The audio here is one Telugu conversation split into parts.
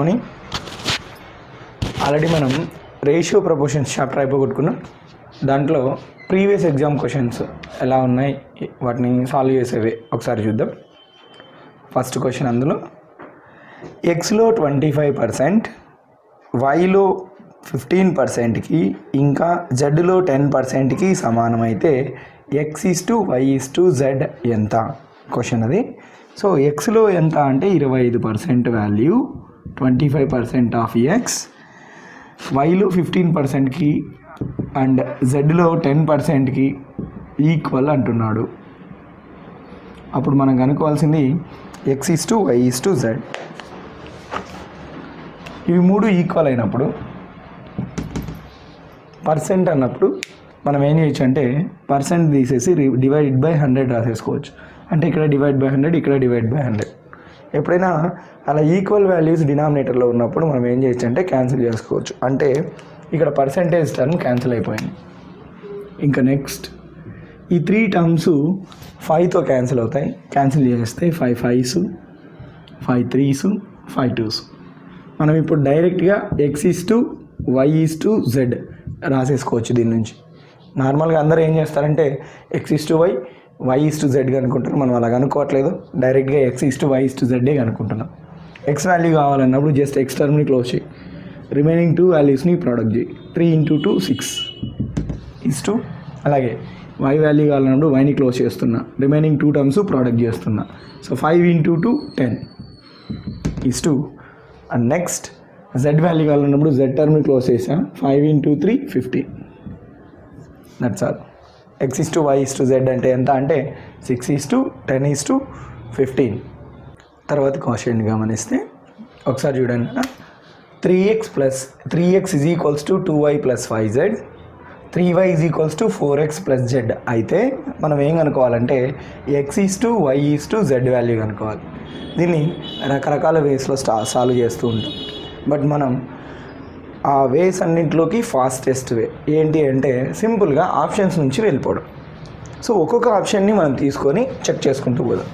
చేసుకొని ఆల్రెడీ మనం రేషియో ప్రపోర్షన్స్ చాప్టర్ అయిపోగొట్టుకున్నాం. దాంట్లో ప్రీవియస్ ఎగ్జామ్ క్వశ్చన్స్ ఎలా ఉన్నాయి వాటిని సాల్వ్ చేసేవి ఒకసారి చూద్దాం. ఫస్ట్ క్వశ్చన్ అందులో ఎక్స్లో 25%, వైలో 15%కి ఇంకా జెడ్లో 10%కి సమానమైతే x/y/z ఎంత క్వశ్చన్ అది. సో ఎక్స్లో ఎంత అంటే 25% వాల్యూ 25% ఆఫ్ ఎక్స్, వైలో 15%కి అండ్ జెడ్లో 10%కి ఈక్వల్ అంటున్నాడు. అప్పుడు మనం కనుక్కోవాల్సింది x/y/z. ఇవి మూడు ఈక్వల్ అయినప్పుడు పర్సెంట్ అన్నప్పుడు మనం ఏం చేయొచ్చు అంటే పర్సెంట్ తీసేసి డివైడెడ్ బై 100 రాసేసుకోవచ్చు. అంటే ఇక్కడ డివైడ్ బై 100, ఇక్కడ డివైడ్ బై 100. ఎప్పుడైనా అలా ఈక్వల్ వాల్యూస్ డినామినేటర్లో ఉన్నప్పుడు మనం ఏం చేయొచ్చు అంటే క్యాన్సిల్ చేసుకోవచ్చు. అంటే ఇక్కడ పర్సెంటేజ్ టర్మ్ క్యాన్సిల్ అయిపోయింది. ఇంకా నెక్స్ట్ ఈ 3 టర్మ్స్ 5తో క్యాన్సిల్ అవుతాయి. క్యాన్సిల్ చేస్తే 5 5s, 5 3s, 5 2s. మనం ఇప్పుడు డైరెక్ట్గా x/y/z రాసేసుకోవచ్చు. దీని నుంచి నార్మల్గా అందరూ ఏం చేస్తారంటే x/y, y/z కనుక్కుంటారు. మనం అలా కనుక్కోవట్లేదు, డైరెక్ట్గా x/y/z కనుక్కుంటున్నాం. ఎక్స్ వాల్యూ కావాలన్నప్పుడు జస్ట్ ఎక్స్ టర్మ్ని క్లోజ్ చేయి, రిమైనింగ్ 2 వాల్యూస్ని ప్రోడక్ట్ చేయి. 3 × 2 6 అలాగే y వాల్యూ కావాలన్నప్పుడు వైని క్లోజ్ చేస్తున్నా, రిమైనింగ్ 2 టర్మ్స్ ప్రోడక్ట్ చేస్తున్నా. So 5 × 2 10 and next z value కావాలన్నప్పుడు z టర్మ్ని క్లోజ్ చేసా, 5 × 3 15. That's all. x/y/z అంటే ఎంత అంటే 6:10:15. తర్వాత క్వశ్చన్ గమనిస్తే ఒకసారి చూడండి. 3x = 2y + 5z, 3y = 4x + z అయితే మనం ఏం కనుక్కోవాలంటే x/y/z వాల్యూ కనుక్కోవాలి. దీన్ని రకరకాల వేస్లో సాల్వ్ చేస్తూ ఉంటాం. బట్ మనం ఆ వేస్ అన్నింటిలోకి ఫాస్టెస్ట్ వే ఏంటి అంటే సింపుల్గా ఆప్షన్స్ నుంచి వెళ్ళిపోవడం. సో ఒక్కొక్క ఆప్షన్ని మనం తీసుకొని చెక్ చేసుకుంటూ పోదాం.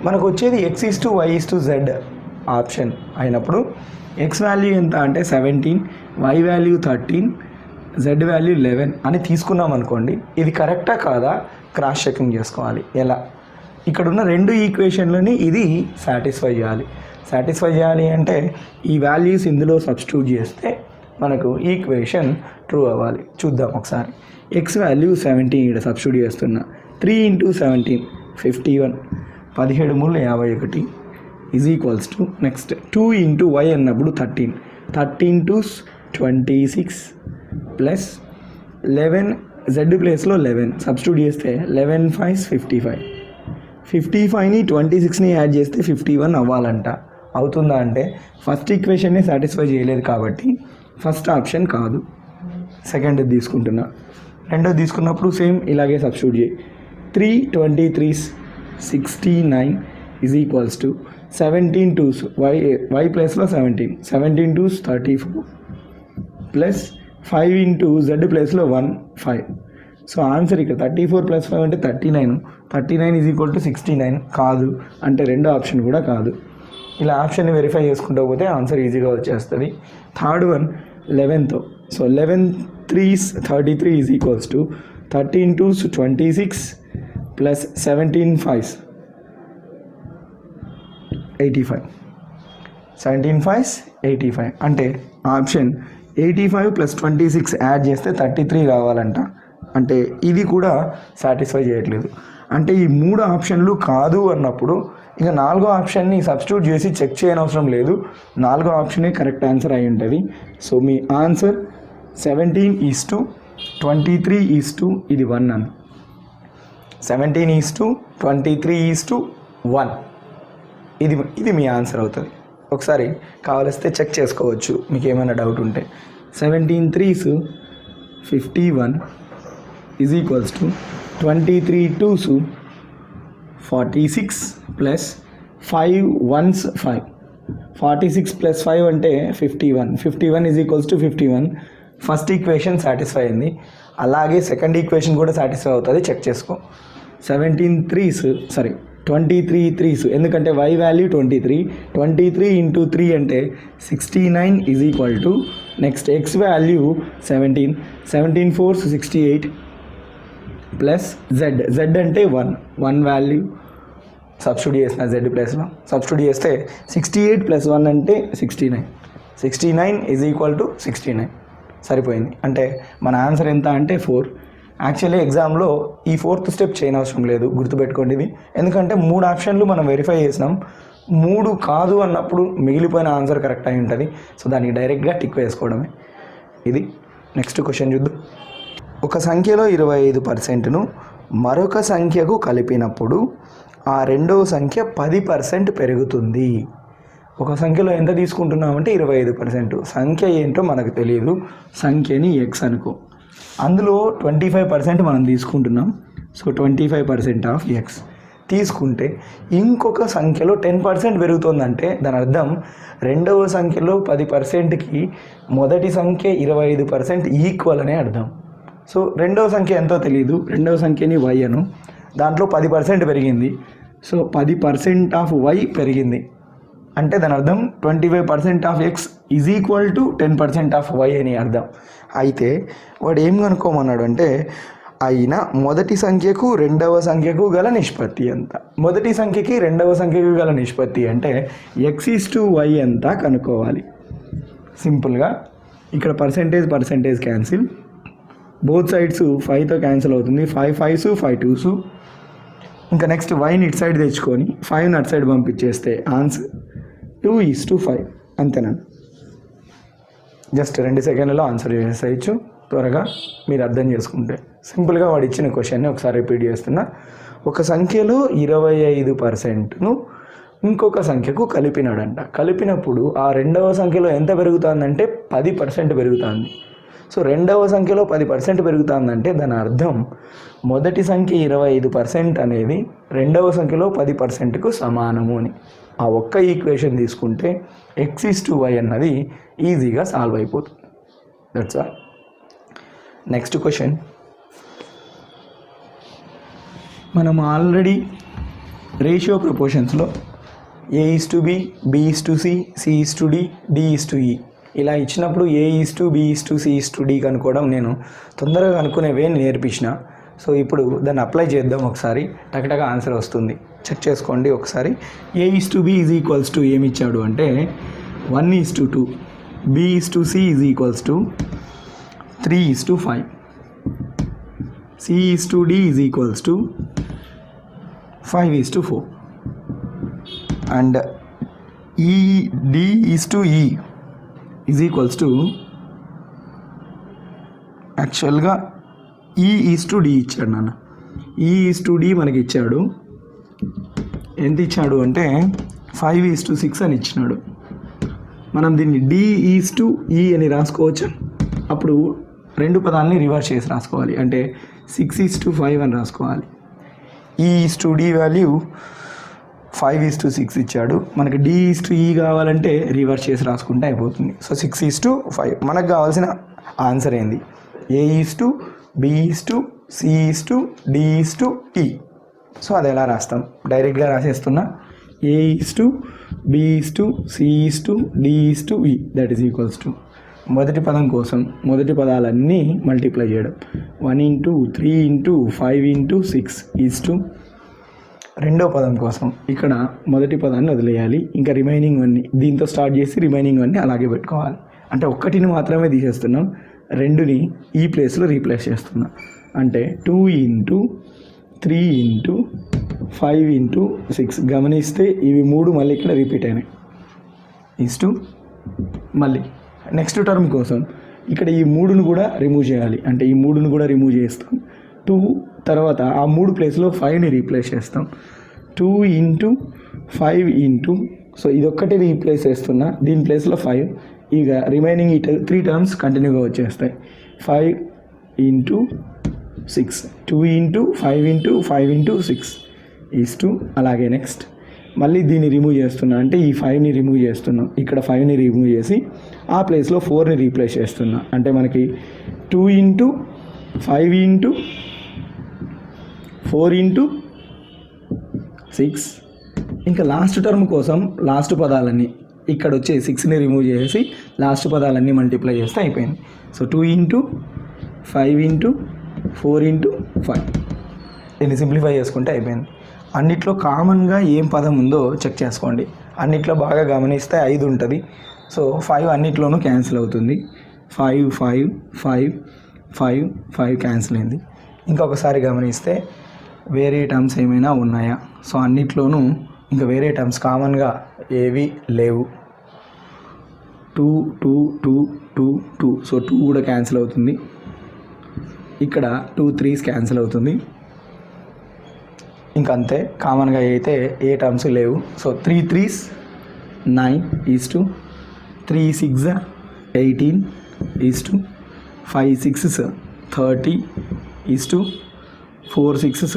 మనకు వచ్చేది x/y/z ఆప్షన్ అయినప్పుడు ఎక్స్ వాల్యూ ఎంత అంటే 17, y వాల్యూ 13, z వాల్యూ 11 అని తీసుకున్నాం అనుకోండి. ఇది కరెక్టా కాదా క్రాస్ చెకింగ్ చేసుకోవాలి. ఎలా? ఇక్కడున్న 2 ఈక్వేషన్లని ఇది సాటిస్ఫై చేయాలి అంటే ఈ వాల్యూస్ ఇందులో సబ్స్టిట్యూట్ చేస్తే మనకు ఈక్వేషన్ ట్రూ అవ్వాలి. చూద్దాం ఒకసారి. ఎక్స్ వాల్యూ 17 ఇక్కడ సబ్స్టిట్యూట్ చేస్తున్నా. 3 × 17 51, 17 × 3 51 is equals to next 2 × y అన్నప్పుడు 13, 13 × 2 26 ప్లస్ 11 z ప్లేస్లో 11 సబ్స్టిట్యూట్ చేస్తే 11 5 55, 55ని 26ని యాడ్ చేస్తే 51 అవ్వాలంట. అవుతుందా అంటే ఫస్ట్ ఈక్వేషన్ని సాటిస్ఫై చేయలేదు కాబట్టి ఫస్ట్ ఆప్షన్ కాదు, సెకండ్ తీసుకుంటున్నా. రెండోది తీసుకున్నప్పుడు సేమ్ ఇలాగే సబ్స్టిట్యూట్ చేయి. 3 23 69 is equals to 17 2s y ప్లేస్లో 17, 17 2s 34 ప్లస్ 5 × z ప్లేస్లో 1 5. సో ఆన్సర్ ఇక్కడ 34 + 5 అంటే 39, 39 ఈజ్ ఈక్వల్ టు 69 కాదు అంటే రెండో ఆప్షన్ కూడా కాదు. ఇలా ఆప్షన్ని వెరిఫై చేసుకుంటూ పోతే ఆన్సర్ ఈజీగా వచ్చేస్తుంది. థర్డ్ వన్ 11తో. So 11 3s 33 is equals to 13 2s 26 plus 17 5s 85, 17 5s 85 అంటే ఆప్షన్ 85 + 26 యాడ్ చేస్తే 33 రావాలంట. అంటే ఇది కూడా సాటిస్ఫై చేయట్లేదు. అంటే ఈ 3 ఆప్షన్లు కాదు అన్నప్పుడు ఇక 4వ ఆప్షన్ని సబ్స్టిట్యూట్ చేసి చెక్ చేయనవసరం లేదు. 4వ ఆప్షనే కరెక్ట్ ఆన్సర్ అయి ఉంటుంది. సో మీ ఆన్సర్ 17:23 ఇది 1 అని. 17:23 ఇది మీ ఆన్సర్ అవుతుంది. ఒకసారి కావలిస్తే చెక్ చేసుకోవచ్చు మీకు ఏమైనా డౌట్ ఉంటే. 17 3s 51 is equals to 23 2s 46 plus 5 1s 5, 46 + 5 అంటే 51, 51 is equals to 51. First equation satisfy అయింది. అలాగే సెకండ్ ఈక్వేషన్ కూడా సాటిస్ఫై అవుతుంది, చెక్ చేసుకో. 17 3s 23 3s, ఎందుకంటే y వాల్యూ 23 ఇంటూ 3 అంటే 69 is equal to next x value 17 4s 68 plus z అంటే 1 వాల్యూ సబ్స్టిట్యూట్ చేసిన z ప్లస్లో సబ్స్టిట్యూట్ చేస్తే 68 ప్లస్ 1 అంటే 69 ఈజ్ ఈక్వల్ టు 69 సరిపోయింది. అంటే మన ఆన్సర్ ఎంత అంటే 4. యాక్చువల్లీ ఎగ్జామ్లో ఈ 4th స్టెప్ చేయనవసరం లేదు, గుర్తుపెట్టుకోండి ఇది. ఎందుకంటే 3 ఆప్షన్లు మనం వెరిఫై చేసినాం, 3 కాదు అన్నప్పుడు మిగిలిపోయిన ఆన్సర్ కరెక్ట్ అయి ఉంటుంది. సో దానికి డైరెక్ట్గా టిక్ వేసుకోవడమే. ఇది నెక్స్ట్ క్వశ్చన్ చూద్దాం. ఒక సంఖ్యలో 25%ను మరొక సంఖ్యకు కలిపినప్పుడు ఆ రెండవ సంఖ్య 10% పెరుగుతుంది. ఒక సంఖ్యలో ఎంత తీసుకుంటున్నామంటే 25%. సంఖ్య ఏంటో మనకు తెలియదు, సంఖ్యని x అనుకో, అందులో 25% మనం తీసుకుంటున్నాం. సో 25% ఆఫ్ x తీసుకుంటే ఇంకొక సంఖ్యలో 10% పెరుగుతుందంటే దాని అర్థం రెండవ సంఖ్యలో 10%కి మొదటి సంఖ్య 25% ఈక్వల్ అనే అర్థం. సో రెండవ సంఖ్య ఎంతో తెలియదు, రెండవ సంఖ్యని y అను, దాంట్లో 10% పెరిగింది. సో 10% ఆఫ్ y పెరిగింది అంటే దాని అర్థం 25% of x is equal to 10% of y అని అర్థం. అయితే వాడు ఏం కనుక్కోమన్నాడు అంటే అయినా మొదటి సంఖ్యకు రెండవ సంఖ్యకు గల నిష్పత్తి ఎంత. మొదటి సంఖ్యకి రెండవ సంఖ్యకు గల నిష్పత్తి అంటే x/y ఎంత కనుక్కోవాలి. సింపుల్గా ఇక్కడ పర్సెంటేజ్ క్యాన్సిల్, బోత్ సైడ్స్ 5తో క్యాన్సిల్ అవుతుంది, 5 5s 5 2s. ఇంకా నెక్స్ట్ వైని ఇటు సైడ్ తెచ్చుకొని 5ని అటు సైడ్ పంపించేస్తే ఆన్సర్ 2:5 అంతేనా. జస్ట్ 2 సెకండ్లలో ఆన్సర్ చేసేయచ్చు త్వరగా మీరు అర్థం చేసుకుంటే. సింపుల్గా వాడు ఇచ్చిన క్వశ్చన్ని ఒకసారి రిపీట్ చేస్తున్నా. ఒక సంఖ్యలో 25%ను ఇంకొక సంఖ్యకు కలిపినాడంట. కలిపినప్పుడు ఆ రెండవ సంఖ్యలో ఎంత పెరుగుతుందంటే 10% పెరుగుతుంది. సో రెండవ సంఖ్యలో 10% పెరుగుతుందంటే దాని అర్థం మొదటి సంఖ్య 25% అనేది రెండవ సంఖ్యలో 10%కు సమానము అని. ఆ ఒక్క ఈక్వేషన్ తీసుకుంటే x/y అన్నది ఈజీగా సాల్వ్ అయిపోతుంది. That's all. నెక్స్ట్ క్వశ్చన్, మనం ఆల్రెడీ రేషియో ప్రపోర్షన్స్లో a/b, b/c, c/d, d/e ఇలా ఇచ్చినప్పుడు a/b, c/d కనుక్కోవడం నేను తొందరగా కనుక్కునేవే నేర్పించిన. సో ఇప్పుడు దాన్ని అప్లై చేద్దాం ఒకసారి, టకటగా ఆన్సర్ వస్తుంది. చెక్ చేసుకోండి ఒకసారి. a/b ఈజ్ ఈక్వల్స్ టు ఏమి ఇచ్చాడు అంటే 1:2, b/c is equals to 3:5, c/d is equals to 5:4 and d/e is equals to యాక్చువల్గా e/d ఇచ్చాడు నాన్న. e/d మనకి ఇచ్చాడు, ఎంత ఇచ్చాడు అంటే 5:6 అని ఇచ్చినాడు. మనం దీన్ని d/e అని రాసుకోవచ్చు. అప్పుడు రెండు పదాలని రివర్స్ చేసి రాసుకోవాలి, అంటే 6:5 అని రాసుకోవాలి. e/d వాల్యూ 5:6 ఇచ్చాడు, మనకి d/e కావాలంటే రివర్స్ చేసి రాసుకుంటే అయిపోతుంది. సో 6:5 మనకు కావాల్సిన ఆన్సర్ ఏంది? a/b/c/d/e. సో అది ఎలా రాస్తాం? డైరెక్ట్గా రాసేస్తున్నా, a/b/c/d/e that is equals to మొదటి పదం కోసం మొదటి పదాలన్నీ మల్టిప్లై చేయడం, 1 × 3 × 5 × 6 ఈజ్ టు రెండో పదం కోసం ఇక్కడ మొదటి పదాన్ని వదిలేయాలి, ఇంకా రిమైనింగ్ అన్నీ దీంతో స్టార్ట్ చేసి రిమైనింగ్ అన్నీ అలాగే పెట్టుకోవాలి. అంటే ఒక్కటిని మాత్రమే తీసేస్తున్నాం, రెండుని ఈ ప్లేస్లో రీప్లేస్ చేస్తున్నాం. అంటే 2 × 3 × 5 × 6 గమనిస్తే ఇవి 3 మళ్ళీ ఇక్కడ రిపీట్ అయినాయి. ఈజ్ టు మళ్ళీ నెక్స్ట్ టర్మ్ కోసం ఇక్కడ ఈ 3ను కూడా రిమూవ్ చేయాలి, అంటే ఈ 3ను కూడా రిమూవ్ చేస్తాం. 2 తర్వాత ఆ 3 ప్లేస్లో 5ని రీప్లేస్ చేస్తాం. 2 × 5 × సో ఇదొక్కటి రీప్లేస్ చేస్తున్నా, దీని ప్లేస్లో 5, ఇక రిమైనింగ్ ఈ 3 టర్మ్స్ కంటిన్యూగా వచ్చేస్తాయి. 5 × 6, 2 × 5 × 5 × 6 ఈజ్ టు అలాగే నెక్స్ట్ మళ్ళీ దీన్ని రిమూవ్ చేస్తున్నా, అంటే ఈ 5ని రిమూవ్ చేస్తున్నాం, ఇక్కడ 5ని రిమూవ్ చేసి ఆ ప్లేస్లో 4ని రీప్లేస్ చేస్తున్నా, అంటే మనకి 2 × 5 × 4 × 6. ఇంకా లాస్ట్ టర్మ్ కోసం లాస్ట్ పదాలన్నీ ఇక్కడ వచ్చే 6ని రిమూవ్ చేసి లాస్ట్ పదాలన్నీ మల్టిప్లై చేస్తే అయిపోయింది. సో 2 ఇంటూ 5 ఇంటూ 4 ఇంటూ 5 దీన్ని సింప్లిఫై చేసుకుంటే అయిపోయింది. అన్నిట్లో కామన్గా ఏం పదం ఉందో చెక్ చేసుకోండి. అన్నిట్లో బాగా గమనిస్తే 5 ఉంటుంది. సో 5 అన్నిట్లోనూ క్యాన్సిల్ అవుతుంది. 5 5 5 5 5 క్యాన్సిల్ అయింది. ఇంకొకసారి గమనిస్తే వేరే టర్మ్స్ ఏమైనా ఉన్నాయా? సో అన్నిట్లోనూ ఇంకా వేరే టర్మ్స్ కామన్గా ఏవి లేవు. 2 2 2 2 2 సో 2 కూడా క్యాన్సిల్ అవుతుంది. ఇక్కడ 2 3s క్యాన్సిల్ అవుతుంది. ఇంకంతే కామన్గా అయితే ఏ టర్మ్స్ లేవు. So 3 3s 9 is to 3 6 18 is to 5 6s 30 is to 4 6s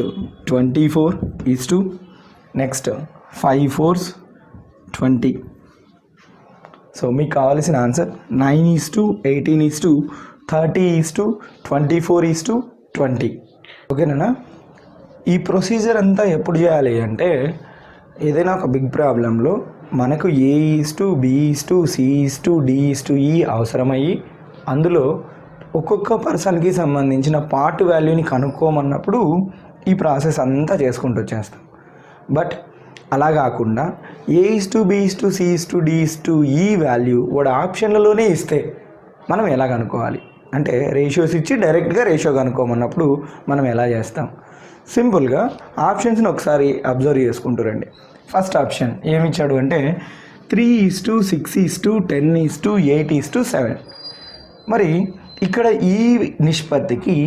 24 is to next 5 4s 20. So మీకు కావాల్సిన answer 9 is to 18 is to 30 is to 24 is to 20. ఓకేనా? ఈ ప్రొసీజర్ అంతా ఎప్పుడు చేయాలి అంటే ఏదైనా ఒక బిగ్ ప్రాబ్లంలో మనకు A is to B is to C is to D is to E అవసరమయ్యి అందులో ఒక్కొక్క పర్సన్కి సంబంధించిన పార్ట్ వాల్యూని కనుక్కోమన్నప్పుడు ఈ ప్రాసెస్ అంతా చేసుకుంటూ వచ్చేస్తాం. బట్ అలా కాకుండా A is to B is to C is to D is to E value వాడు ఆప్షన్లలోనే ఇస్తే మనం ఎలా కనుక్కోవాలి అంటే రేషియోస్ ఇచ్చి డైరెక్ట్గా రేషియో కనుక్కోమన్నప్పుడు మనం ఎలా చేస్తాం? సింపుల్గా ఆప్షన్స్ని ఒకసారి అబ్జర్వ్ చేసుకుంటారండి. ఫస్ట్ ఆప్షన్ ఏమి ఇచ్చాడు అంటే 3 is to 6 is to 10 is to 8 is to 7. మరి ఇక్కడ ఈ నిష్పత్తికి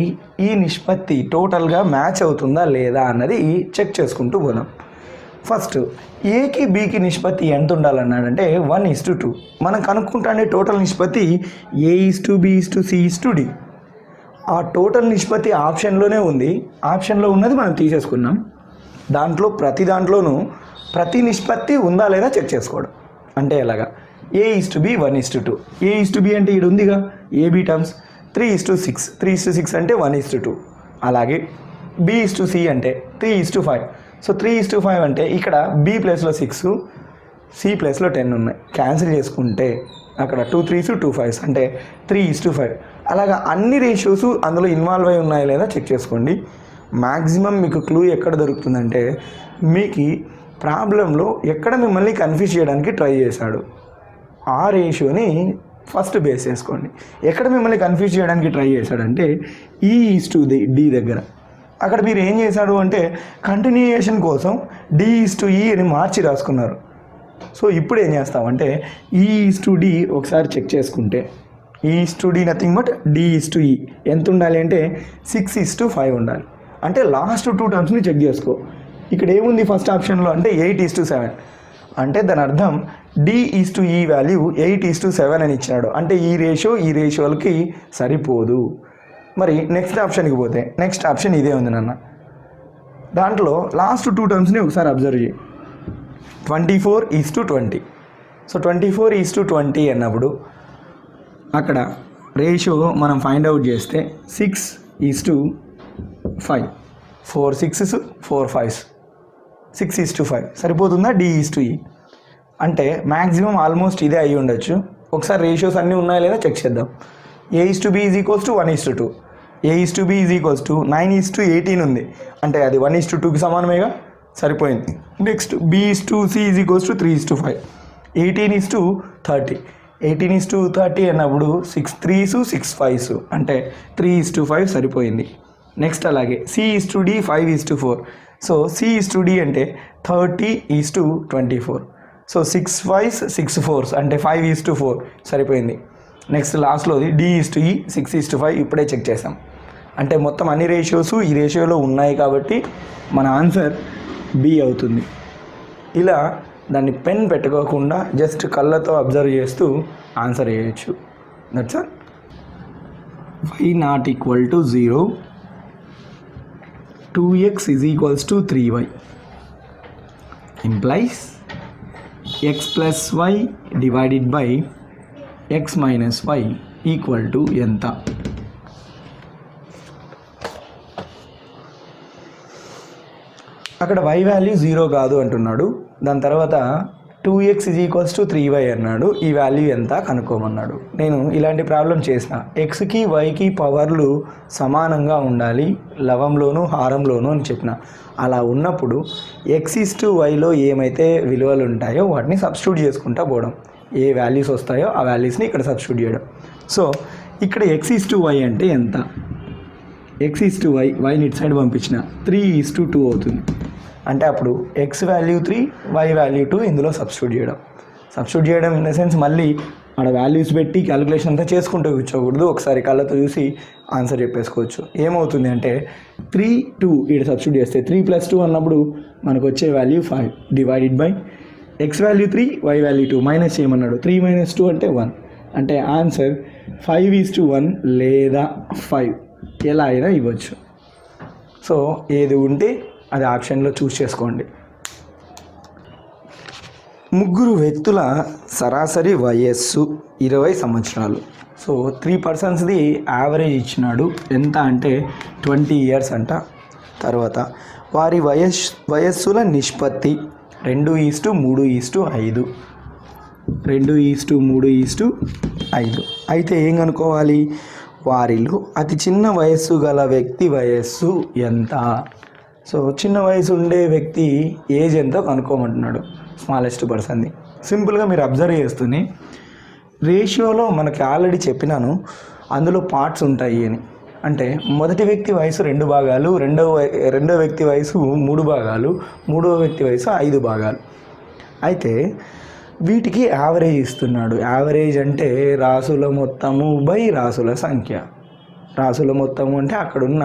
ఈ నిష్పత్తి టోటల్గా మ్యాచ్ అవుతుందా లేదా అన్నది చెక్ చేసుకుంటూ పోదాం. ఫస్ట్ ఏకి బికి నిష్పత్తి ఎంత ఉండాలన్నాడంటే 1:2. మనం కనుక్కుంటానే టోటల్ నిష్పత్తి A is to B is to C is to D. ఆ టోటల్ నిష్పత్తి ఆప్షన్లోనే ఉంది. ఆప్షన్లో ఉన్నది మనం తీసేసుకున్నాం. దాంట్లో ప్రతి దాంట్లోనూ ప్రతి నిష్పత్తి ఉందా లేదా చెక్ చేసుకోవడం. అంటే ఎలాగా? ఏ is to B 1:2. A is to B అంటే ఇక్కడ ఉందిగా ఏబి టర్మ్స్ 3:6. 3:6 అంటే 1:2. అలాగే బి ఈస్ టు సి అంటే 3:5. సో 3:5 అంటే ఇక్కడ బి ప్లేస్లో 6 సి ప్లేస్లో 10 ఉన్నాయి. క్యాన్సిల్ చేసుకుంటే అక్కడ 2 3s 2 5s అంటే 3:5. అలాగా అన్ని రేషియోస్ అందులో ఇన్వాల్వ్ అయి ఉన్నాయా లేదా చెక్ చేసుకోండి. మ్యాక్సిమం మీకు క్లూ ఎక్కడ దొరుకుతుందంటే మీకు ప్రాబ్లంలో ఎక్కడ మిమ్మల్ని కన్ఫ్యూజ్ చేయడానికి ట్రై చేశాడు ఆ రేషియోని ఫస్ట్ బేస్ చేసుకోండి. ఎక్కడ మిమ్మల్ని కన్ఫ్యూజ్ చేయడానికి ట్రై చేశాడంటే ఈ ఈస్ టు డి దగ్గర. అక్కడ మీరు ఏం చేశాడు అంటే కంటిన్యూయేషన్ కోసం డి ఈస్ టు ఈ అని మార్చి రాసుకున్నారు. సో ఇప్పుడు ఏం చేస్తామంటే ఈ ఈస్ టు డి ఒకసారి చెక్ చేసుకుంటే E is to D nothing but D is to E ఎంత ఉండాలి అంటే 6:5 ఉండాలి. అంటే లాస్ట్ 2 టర్మ్స్ని చెక్ చేసుకో. ఇక్కడ ఏముంది ఫస్ట్ ఆప్షన్లో అంటే 8:7. అంటే దాని అర్థం D is to E value 8:7 అని ఇచ్చినాడు. అంటే ఈ రేషియోలకి సరిపోదు. మరి నెక్స్ట్ ఆప్షన్కి పోతే నెక్స్ట్ ఆప్షన్ ఇదే ఉంది నాన్న. దాంట్లో లాస్ట్ 2 టర్మ్స్ని ఒకసారి అబ్జర్వ్ చేయి. 24:20. సో 24:20 అన్నప్పుడు అక్కడ రేషియో మనం ఫైండ్ అవుట్ చేస్తే 6:5. 4 6s 4 5s 6:5 సరిపోతుందా? డి ఈస్ టు ఈ అంటే మ్యాక్సిమం ఆల్మోస్ట్ ఇదే అయ్యి ఉండొచ్చు. ఒకసారి రేషియోస్ అన్నీ ఉన్నాయా లేదా చెక్ చేద్దాం. A is to B is equals to 1:2. A is to B is equals to 9:18 ఉంది. అంటే అది 1:2కి సమానమేగా, సరిపోయింది. Next B is to C is equals to 3:5. 18:30. 18:30 అన్నప్పుడు 6 3s 6 5s అంటే 3:5 సరిపోయింది. నెక్స్ట్ అలాగే C is to D 5:4. So C is to D అంటే 30:24. సో 6 5s 6 4s అంటే 5:4 సరిపోయింది. నెక్స్ట్ లాస్ట్లోది డి ఈస్ టు ఈ 6:5 ఇప్పుడే చెక్ చేసాం. అంటే మొత్తం అన్ని రేషియోస్ ఈ రేషియోలో ఉన్నాయి కాబట్టి మన ఆన్సర్ బి అవుతుంది. ఇలా దాన్ని పెన్ పెట్టుకోకుండా జస్ట్ కళ్ళతో అబ్జర్వ్ చేస్తూ ఆన్సర్ వేయచ్చు. That's all. y≠0 2x is equals to 3y implies x plus y divided by x minus y equal to ఎంత? అక్కడ y వాల్యూ 0 కాదు అంటున్నాడు. దాని తర్వాత 2x = 3y అన్నాడు. ఈ వాల్యూ ఎంత కనుక్కోమన్నాడు. నేను ఇలాంటి ప్రాబ్లం చేసిన ఎక్స్కి వైకి పవర్లు సమానంగా ఉండాలి లవంలోను హారంలోను అని చెప్పిన. అలా ఉన్నప్పుడు x/yలో ఏమైతే విలువలు ఉంటాయో వాటిని సబ్స్టిట్యూట్ చేసుకుంటా పోవడం. ఏ వాల్యూస్ వస్తాయో ఆ వాల్యూస్ని ఇక్కడ సబ్స్టిట్యూట్ చేయడం. సో ఇక్కడ x/y అంటే ఎంత? x/y, వైని ఇటు సైడ్ పంపించిన 3:2 అవుతుంది. అంటే అప్పుడు x వాల్యూ 3, y వాల్యూ 2 ఇందులో సబ్స్టిట్యూట్ చేయడం ఇన్ ద సెన్స్ మళ్ళీ మన వాల్యూస్ పెట్టి క్యాలిక్యులేషన్ అంతా చేసుకుంటూ కూర్చోకూడదు. ఒకసారి కళ్ళతో చూసి ఆన్సర్ చెప్పేసుకోవచ్చు. ఏమవుతుంది అంటే 3, 2 ఇక్కడ సబ్స్టిట్యూట్ చేస్తే 3 + 2 అన్నప్పుడు మనకు వచ్చే value 5 divided by x value 3, y value 2 minus చేయమన్నాడు. 3 - 2 అంటే 1. అంటే ఆన్సర్ 5:1 లేదా 5 ఎలా అయినా ఇవ్వచ్చు. సో ఏది ఉంటే అది ఆప్షన్లో చూస్ చేసుకోండి. ముగ్గురు వ్యక్తుల సరాసరి వయస్సు 20 సంవత్సరాలు. సో 3 పర్సన్స్ది యావరేజ్ ఇచ్చినాడు. ఎంత అంటే 20 ఇయర్స్ అంట. తర్వాత వారి వయస్సుల నిష్పత్తి 2:3:5. 2:3:5. అయితే ఏం కనుక్కోవాలి? వారిలో అతి చిన్న వయస్సు గల వ్యక్తి వయస్సు ఎంత? సో చిన్న వయసు ఉండే వ్యక్తి ఏజ్ ఎంతో కనుక్కోమంటున్నాడు, స్మాలెస్ట్ పర్సన్ది. సింపుల్గా మీరు అబ్జర్వ్ చేస్తూనే రేషియోలో మనకి ఆల్రెడీ చెప్పినాను అందులో పార్ట్స్ ఉంటాయి అని. అంటే మొదటి వ్యక్తి వయసు 2 భాగాలు, రెండో వ్యక్తి వయసు 3 భాగాలు, మూడవ వ్యక్తి వయసు 5 భాగాలు. అయితే వీటికి యావరేజ్ ఇస్తున్నాడు. యావరేజ్ అంటే రాసుల మొత్తము బై రాసుల సంఖ్య. రాసుల మొత్తము అంటే అక్కడున్న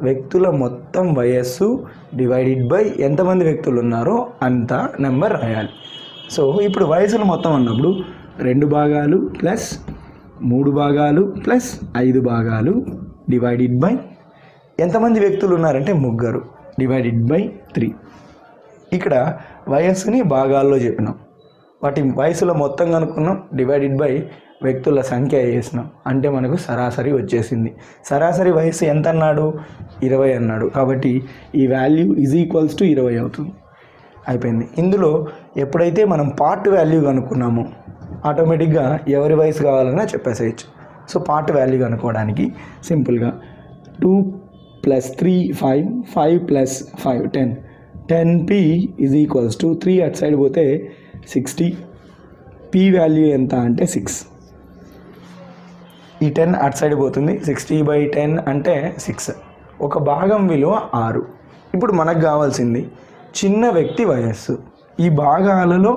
వ్యక్తుల మొత్తం వయస్సు డివైడెడ్ బై ఎంతమంది వ్యక్తులు ఉన్నారో అంత నెంబర్ రాయాలి. సో ఇప్పుడు వయసుల మొత్తం అన్నప్పుడు 2 భాగాలు ప్లస్ 3 భాగాలు ప్లస్ 5 భాగాలు డివైడెడ్ బై ఎంతమంది వ్యక్తులు ఉన్నారంటే 3 డివైడెడ్ బై 3. ఇక్కడ వయస్సుని భాగాల్లో చెప్పినాం, వాటి వయసులో మొత్తం కనుక్కున్నాం, డివైడెడ్ బై వ్యక్తుల సంఖ్య వేసినాం. అంటే మనకు సరాసరి వచ్చేసింది. సరాసరి వయసు ఎంత అన్నాడు? 20 అన్నాడు. కాబట్టి ఈ వాల్యూ = 20 అవుతుంది. అయిపోయింది. ఇందులో ఎప్పుడైతే మనం పార్ట్ వాల్యూ కనుక్కున్నామో ఆటోమేటిక్గా ఎవరి వయసు కావాలన్నా చెప్పేసేయచ్చు. సో పార్ట్ వాల్యూ కనుక్కోవడానికి సింపుల్గా 2 + 3 5, 5 + 5 10. 10p = 3 అటు సైడ్ పోతే 60. p వాల్యూ ఎంత అంటే 6. ఈ 10 అటు సైడ్ పోతుంది. 60/10 అంటే 6. ఒక భాగం విలువ 6. ఇప్పుడు మనకు కావాల్సింది చిన్న వ్యక్తి వయస్సు. ఈ భాగాలలో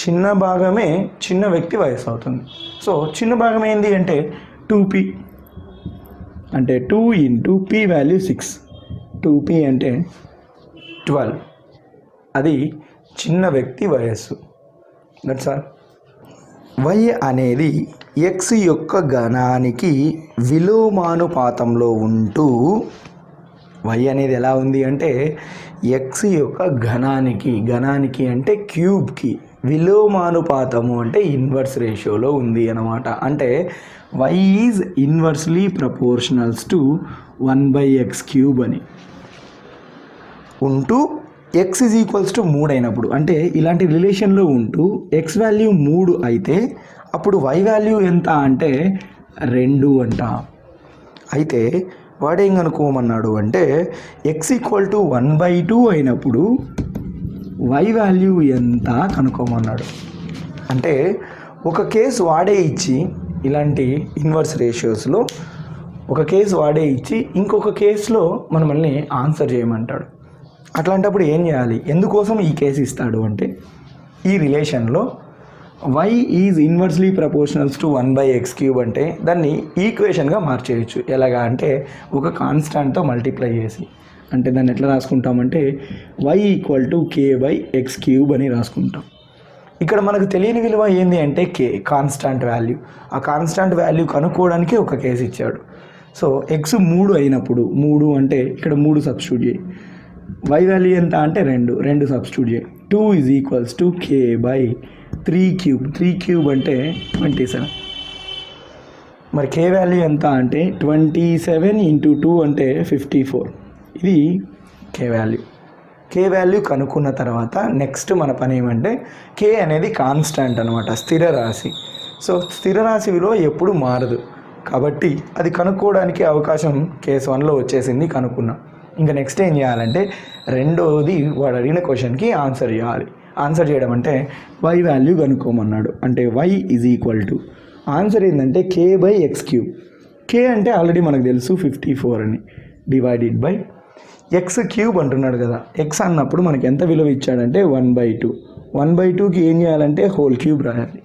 చిన్న భాగమే చిన్న వ్యక్తి వయస్సు అవుతుంది. సో చిన్న భాగం ఏంటి అంటే 2p. అంటే 2 × p వాల్యూ 6. 2p అంటే 12. అది చిన్న వ్యక్తి వయస్సు. That's all. y అనేది x యొక్క ఘనానికి విలోమానుపాతంలో ఉంటూ, y అనేది ఎలా ఉంది అంటే x యొక్క ఘనానికి అంటే క్యూబ్కి విలోమానుపాతము అంటే ఇన్వర్స్ రేషియోలో ఉంది అన్నమాట. అంటే y is inversely proportionals to 1/x³ అని ఉంటూ x = 3 అయినప్పుడు, అంటే ఇలాంటి రిలేషన్లో ఉంటూ x వాల్యూ 3 అయితే అప్పుడు y వాల్యూ ఎంత అంటే 2 అంట. అయితే వాడేం కనుక్కోమన్నాడు అంటే x = 1/2 అయినప్పుడు y వాల్యూ ఎంత కనుక్కోమన్నాడు. అంటే ఒక కేసు వాడే ఇచ్చి ఇలాంటి ఇన్వర్స్ రేషియోస్లో ఒక కేసు వాడే ఇచ్చి ఇంకొక కేసులో మనల్ని ఆన్సర్ చేయమంటాడు. అట్లాంటప్పుడు ఏం చేయాలి? ఎందుకోసం ఈ కేసు ఇస్తాడు అంటే ఈ రిలేషన్లో y is inversely proportionals to 1/x³ అంటే దాన్ని ఈక్వేషన్గా మార్చేయచ్చు. ఎలాగా అంటే ఒక కాన్స్టాంట్తో మల్టిప్లై చేసి. అంటే దాన్ని ఎట్లా రాసుకుంటామంటే y = k/x³ అని రాసుకుంటాం. ఇక్కడ మనకు తెలియని విలువ ఏంది అంటే k, కాన్స్టాంట్ వాల్యూ. ఆ కాన్స్టాంట్ వాల్యూ కనుక్కోవడానికి ఒక కేసు ఇచ్చాడు. సో x 3 అయినప్పుడు 3 అంటే ఇక్కడ 3 సబ్స్టిట్యూట్ చేయి. y వాల్యూ ఎంత అంటే 2 సబ్స్టిట్యూట్ చేయి. 2 = k/3³ 3³ అంటే 27. మరి k వాల్యూ ఎంత అంటే 27 × 2 అంటే 54. ఇది k వాల్యూ. కే వాల్యూ కనుక్కున్న తర్వాత నెక్స్ట్ మన పని ఏమంటే కే అనేది కాన్స్టాంట్ అనమాట, స్థిర రాశి. సో స్థిర రాశి విలువ ఎప్పుడు మారదు కాబట్టి అది కనుక్కోవడానికి అవకాశం కేస్ 1లో వచ్చేసింది, కనుక్కున్నాం. ఇంకా నెక్స్ట్ ఏం చేయాలంటే రెండోది వాడు అడిగిన క్వశ్చన్కి ఆన్సర్ చేయాలి. ఆన్సర్ చేయడం అంటే వై వాల్యూ కనుక్కోమన్నాడు. అంటే Y is equal to answer ఏంటంటే k/x³. కే అంటే ఆల్రెడీ మనకు తెలుసు 54 అని, డివైడెడ్ బై x³ అంటున్నాడు కదా. ఎక్స్ అన్నప్పుడు మనకి ఎంత విలువ ఇచ్చాడంటే 1/2. 1/2కి ఏం చేయాలంటే హోల్ క్యూబ్ రాయాలి.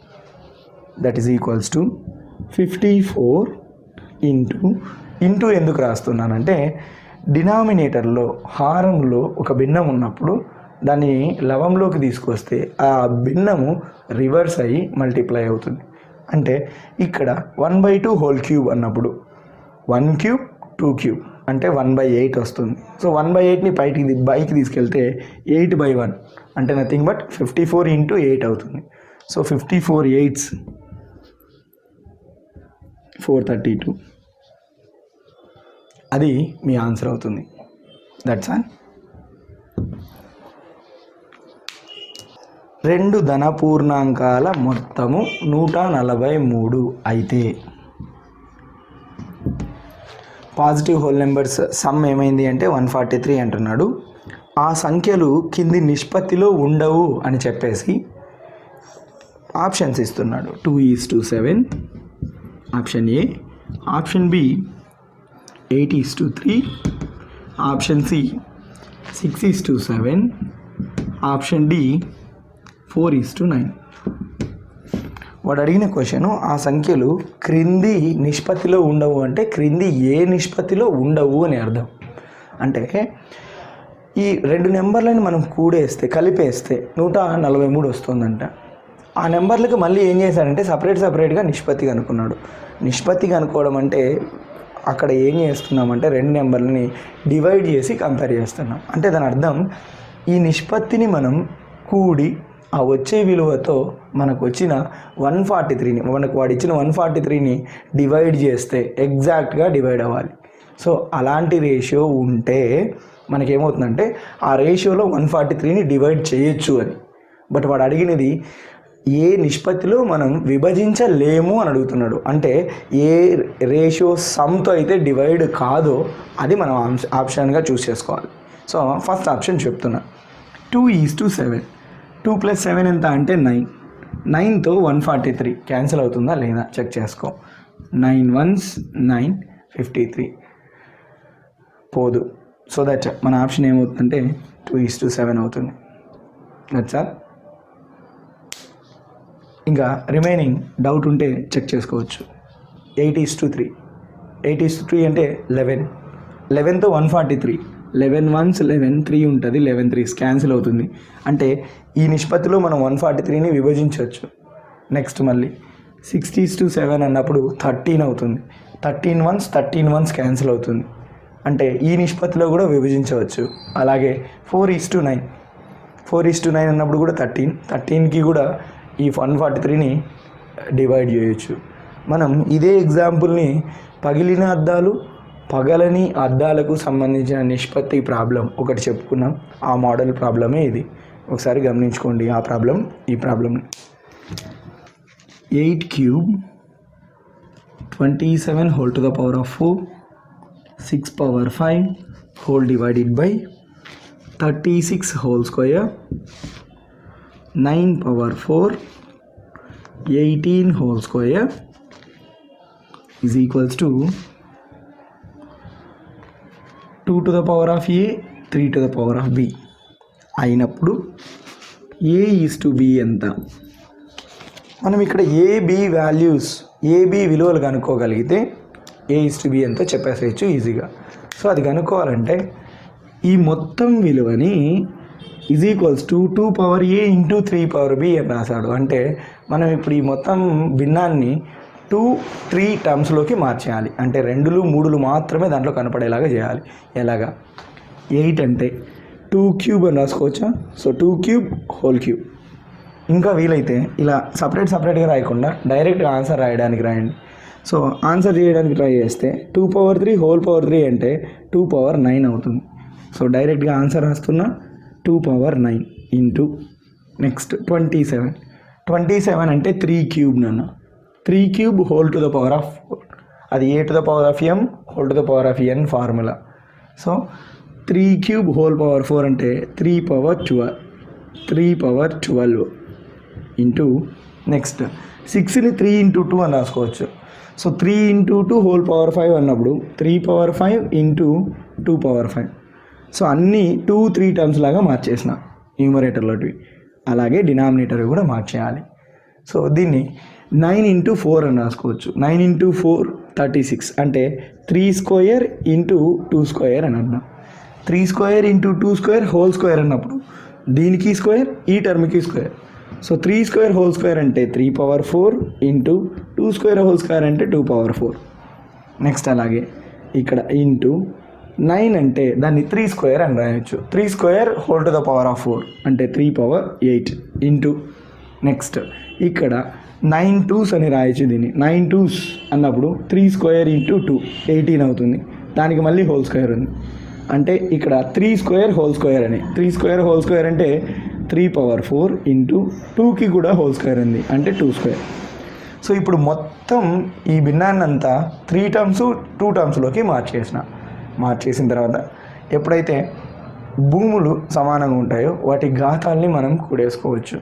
That is equals to 54 into ఎందుకు రాస్తున్నానంటే డినామినేటర్లో హారంలో ఒక భిన్నం ఉన్నప్పుడు దాన్ని లవంలోకి తీసుకొస్తే ఆ భిన్నము రివర్స్ అయ్యి మల్టిప్లై అవుతుంది. అంటే ఇక్కడ 1/2 హోల్ క్యూబ్ అన్నప్పుడు 1³ 2³ అంటే 1/8 వస్తుంది. సో 1/8ని పైకి తీసుకెళ్తే 8/1 అంటే నథింగ్ బట్ 54 × 8 అవుతుంది. So 54 8s 432. అది మీ ఆన్సర్ అవుతుంది. That's all. రెండు ధన పూర్ణాంకాల మొత్తము 143 అయితే పాజిటివ్ హోల్ నెంబర్స్ సమ్ ఏమైంది అంటే 143 అంటున్నాడు. ఆ సంఖ్యలు కింది నిష్పత్తిలో ఉండవు అని చెప్పేసి ఆప్షన్స్ ఇస్తున్నాడు. 2:7 option A, option B 8:3, option C 6:7, option D 4:9. వాడు అడిగిన క్వశ్చను ఆ సంఖ్యలు క్రింది నిష్పత్తిలో ఉండవు అంటే క్రింది ఏ నిష్పత్తిలో ఉండవు అని అర్థం. అంటే ఈ రెండు నెంబర్లను మనం కలిపేస్తే 143 వస్తుందంట. ఆ నెంబర్లకు మళ్ళీ ఏం చేశాడంటే సపరేట్గా నిష్పత్తి కనుక్కున్నాడు. నిష్పత్తి కనుక్కోవడం అంటే అక్కడ ఏం చేస్తున్నామంటే రెండు నెంబర్లని డివైడ్ చేసి కంపేర్ చేస్తున్నాం. అంటే దాని అర్థం ఈ నిష్పత్తిని మనం కూడి ఆ వచ్చే విలువతో మనకు వచ్చిన 143ని వాడు ఇచ్చిన 143ని డివైడ్ చేస్తే ఎగ్జాక్ట్గా డివైడ్ అవ్వాలి. సో అలాంటి రేషియో ఉంటే మనకేమవుతుందంటే ఆ రేషియోలో 143ని డివైడ్ చేయొచ్చు అని. బట్ వాడు అడిగినది ఏ నిష్పత్తిలో మనం విభజించలేము అని అడుగుతున్నాడు. అంటే ఏ రేషియో సమ్తో అయితే డివైడ్ కాదో అది మనం ఆప్షన్గా చూస్ చేసుకోవాలి. సో ఫస్ట్ ఆప్షన్ చెప్తున్నా, 2:7. 2 + 7 ఎంత అంటే 9. 9తో 143 క్యాన్సిల్ అవుతుందా లేదా చెక్ చేసుకో. 9 1s 9, 53 పోదు. సో దట్ మన ఆప్షన్ ఏమవుతుందంటే 2:7 అవుతుంది. That's all. ఇంకా రిమైనింగ్ డౌట్ ఉంటే చెక్ చేసుకోవచ్చు. 8:3. 8:3 అంటే 11. 11తో 143, 11 1s 11, 3 ఉంటుంది, 11 3s క్యాన్సిల్ అవుతుంది. అంటే ఈ నిష్పత్తిలో మనం 143ని విభజించవచ్చు. నెక్స్ట్ మళ్ళీ 6:7 అన్నప్పుడు 13 అవుతుంది. 13 1s 13 1s క్యాన్సిల్ అవుతుంది. అంటే ఈ నిష్పత్తిలో కూడా విభజించవచ్చు. అలాగే 4:9. 4:9 అన్నప్పుడు కూడా 13కి కూడా ఈ 143ని డివైడ్ చేయొచ్చు. మనం ఇదే ఎగ్జాంపుల్ని పగిలిన అద్దాలు పగలని అద్దాలకు సంబంధించిన నిష్పత్తి ప్రాబ్లం ఒకటి చెప్పుకున్నాం. ఆ మోడల్ ప్రాబ్లమే ఇది. ఒకసారి గమనించుకోండి ఆ ప్రాబ్లం, ఈ problem. 8³ 27 whole to the power of 4, 6 power 5 whole divided by 36 whole square, 9 power 4, 18 whole square is equals to 2 to the power of a, 3 to the power of b అయినప్పుడు a is to b ఎంత? మనం ఇక్కడ ab వాల్యూస్, ab విలువలు కనుక్కోగలిగితే a is to b ఎంతో చెప్పేసేయచ్చు ఈజీగా. సో అది కనుక్కోవాలంటే ఈ మొత్తం విలువని is equals to 2 power a into 3 power b అని రాశాడు. అంటే మనం ఇప్పుడు ఈ మొత్తం భిన్నాన్ని 2 3 టర్మ్స్లోకి మార్చేయాలి. అంటే 2లు 3లు మాత్రమే దాంట్లో కనపడేలాగా చేయాలి. ఎలాగా? 8 అంటే 2³ అని రాసుకోవచ్చా? So 2³ whole cube. ఇంకా వీలైతే ఇలా సపరేట్గా రాయకుండా డైరెక్ట్గా ఆన్సర్ రాయడానికి రాయండి. సో ఆన్సర్ చేయడానికి ట్రై చేస్తే 2 power 3 హోల్ power 3 అంటే 2 power 9 అవుతుంది. సో డైరెక్ట్గా ఆన్సర్ రాస్తున్నా 2 power 9 ఇంటూ నెక్స్ట్ 27 అంటే 3 క్యూబ్ నాన్న 3 cube whole to the power of 4 అది a to the power of m whole to the power of n formula. So 3 cube whole power 4 అంటే 3 పవర్ 12 ఇంటూ నెక్స్ట్ 6ని 3 ఇంటూ 2 అని రాసుకోవచ్చు. సో 3 ఇంటూ 2 హోల్ పవర్ 5 అన్నప్పుడు 3 పవర్ 5 ఇంటూ 2 పవర్ 5. సో అన్నీ 2-3 టర్మ్స్ లాగా మార్చేసిన న్యూమరేటర్లోటివి, అలాగే డినామినేటర్ కూడా మార్చేయాలి. సో దీన్ని 9 ఇంటూ 4 అని రాసుకోవచ్చు. 9 ఇంటూ 4 36 అంటే 3 స్క్వేర్ ఇంటూ 2 స్క్వేర్ అని అన్నాం. 3 square into 2 square whole square అన్నప్పుడు దీనికి స్క్వేర్ ఈ టర్మ్కి square. So 3 square whole square అంటే 3 power 4 into 2 square whole square అంటే 2 పవర్ 4. నెక్స్ట్ అలాగే ఇక్కడ ఇంటూ 9 అంటే దాన్ని 3 స్క్వేర్ అని రాయొచ్చు. 3 square whole to the power of 4 అంటే 3 పవర్ 8 ఇంటూ నెక్స్ట్ ఇక్కడ 9 2s అని రాయొచ్చు. దీన్ని 9 2s అన్నప్పుడు 3 స్క్వేర్ ఇంటూ 2 18 అవుతుంది. దానికి మళ్ళీ హోల్ స్క్వేర్ ఉంది అంటే ఇక్కడ 3 స్క్వేర్ హోల్ స్క్వేర్ అని 3 స్క్వేర్ హోల్ స్క్వేర్ అంటే 3 పవర్ 4 ఇంటూ 2కి కూడా హోల్ స్క్వేర్ ఉంది అంటే 2 స్క్వేర్. సో ఇప్పుడు మొత్తం ఈ భిన్నాన్ని అంతా 3 టర్మ్స్ 2 టర్మ్స్లోకి మార్చేసిన తర్వాత ఎప్పుడైతే భూములు సమానంగా ఉంటాయో వాటి ఘాతాల్ని మనం కూడేసుకోవచ్చు,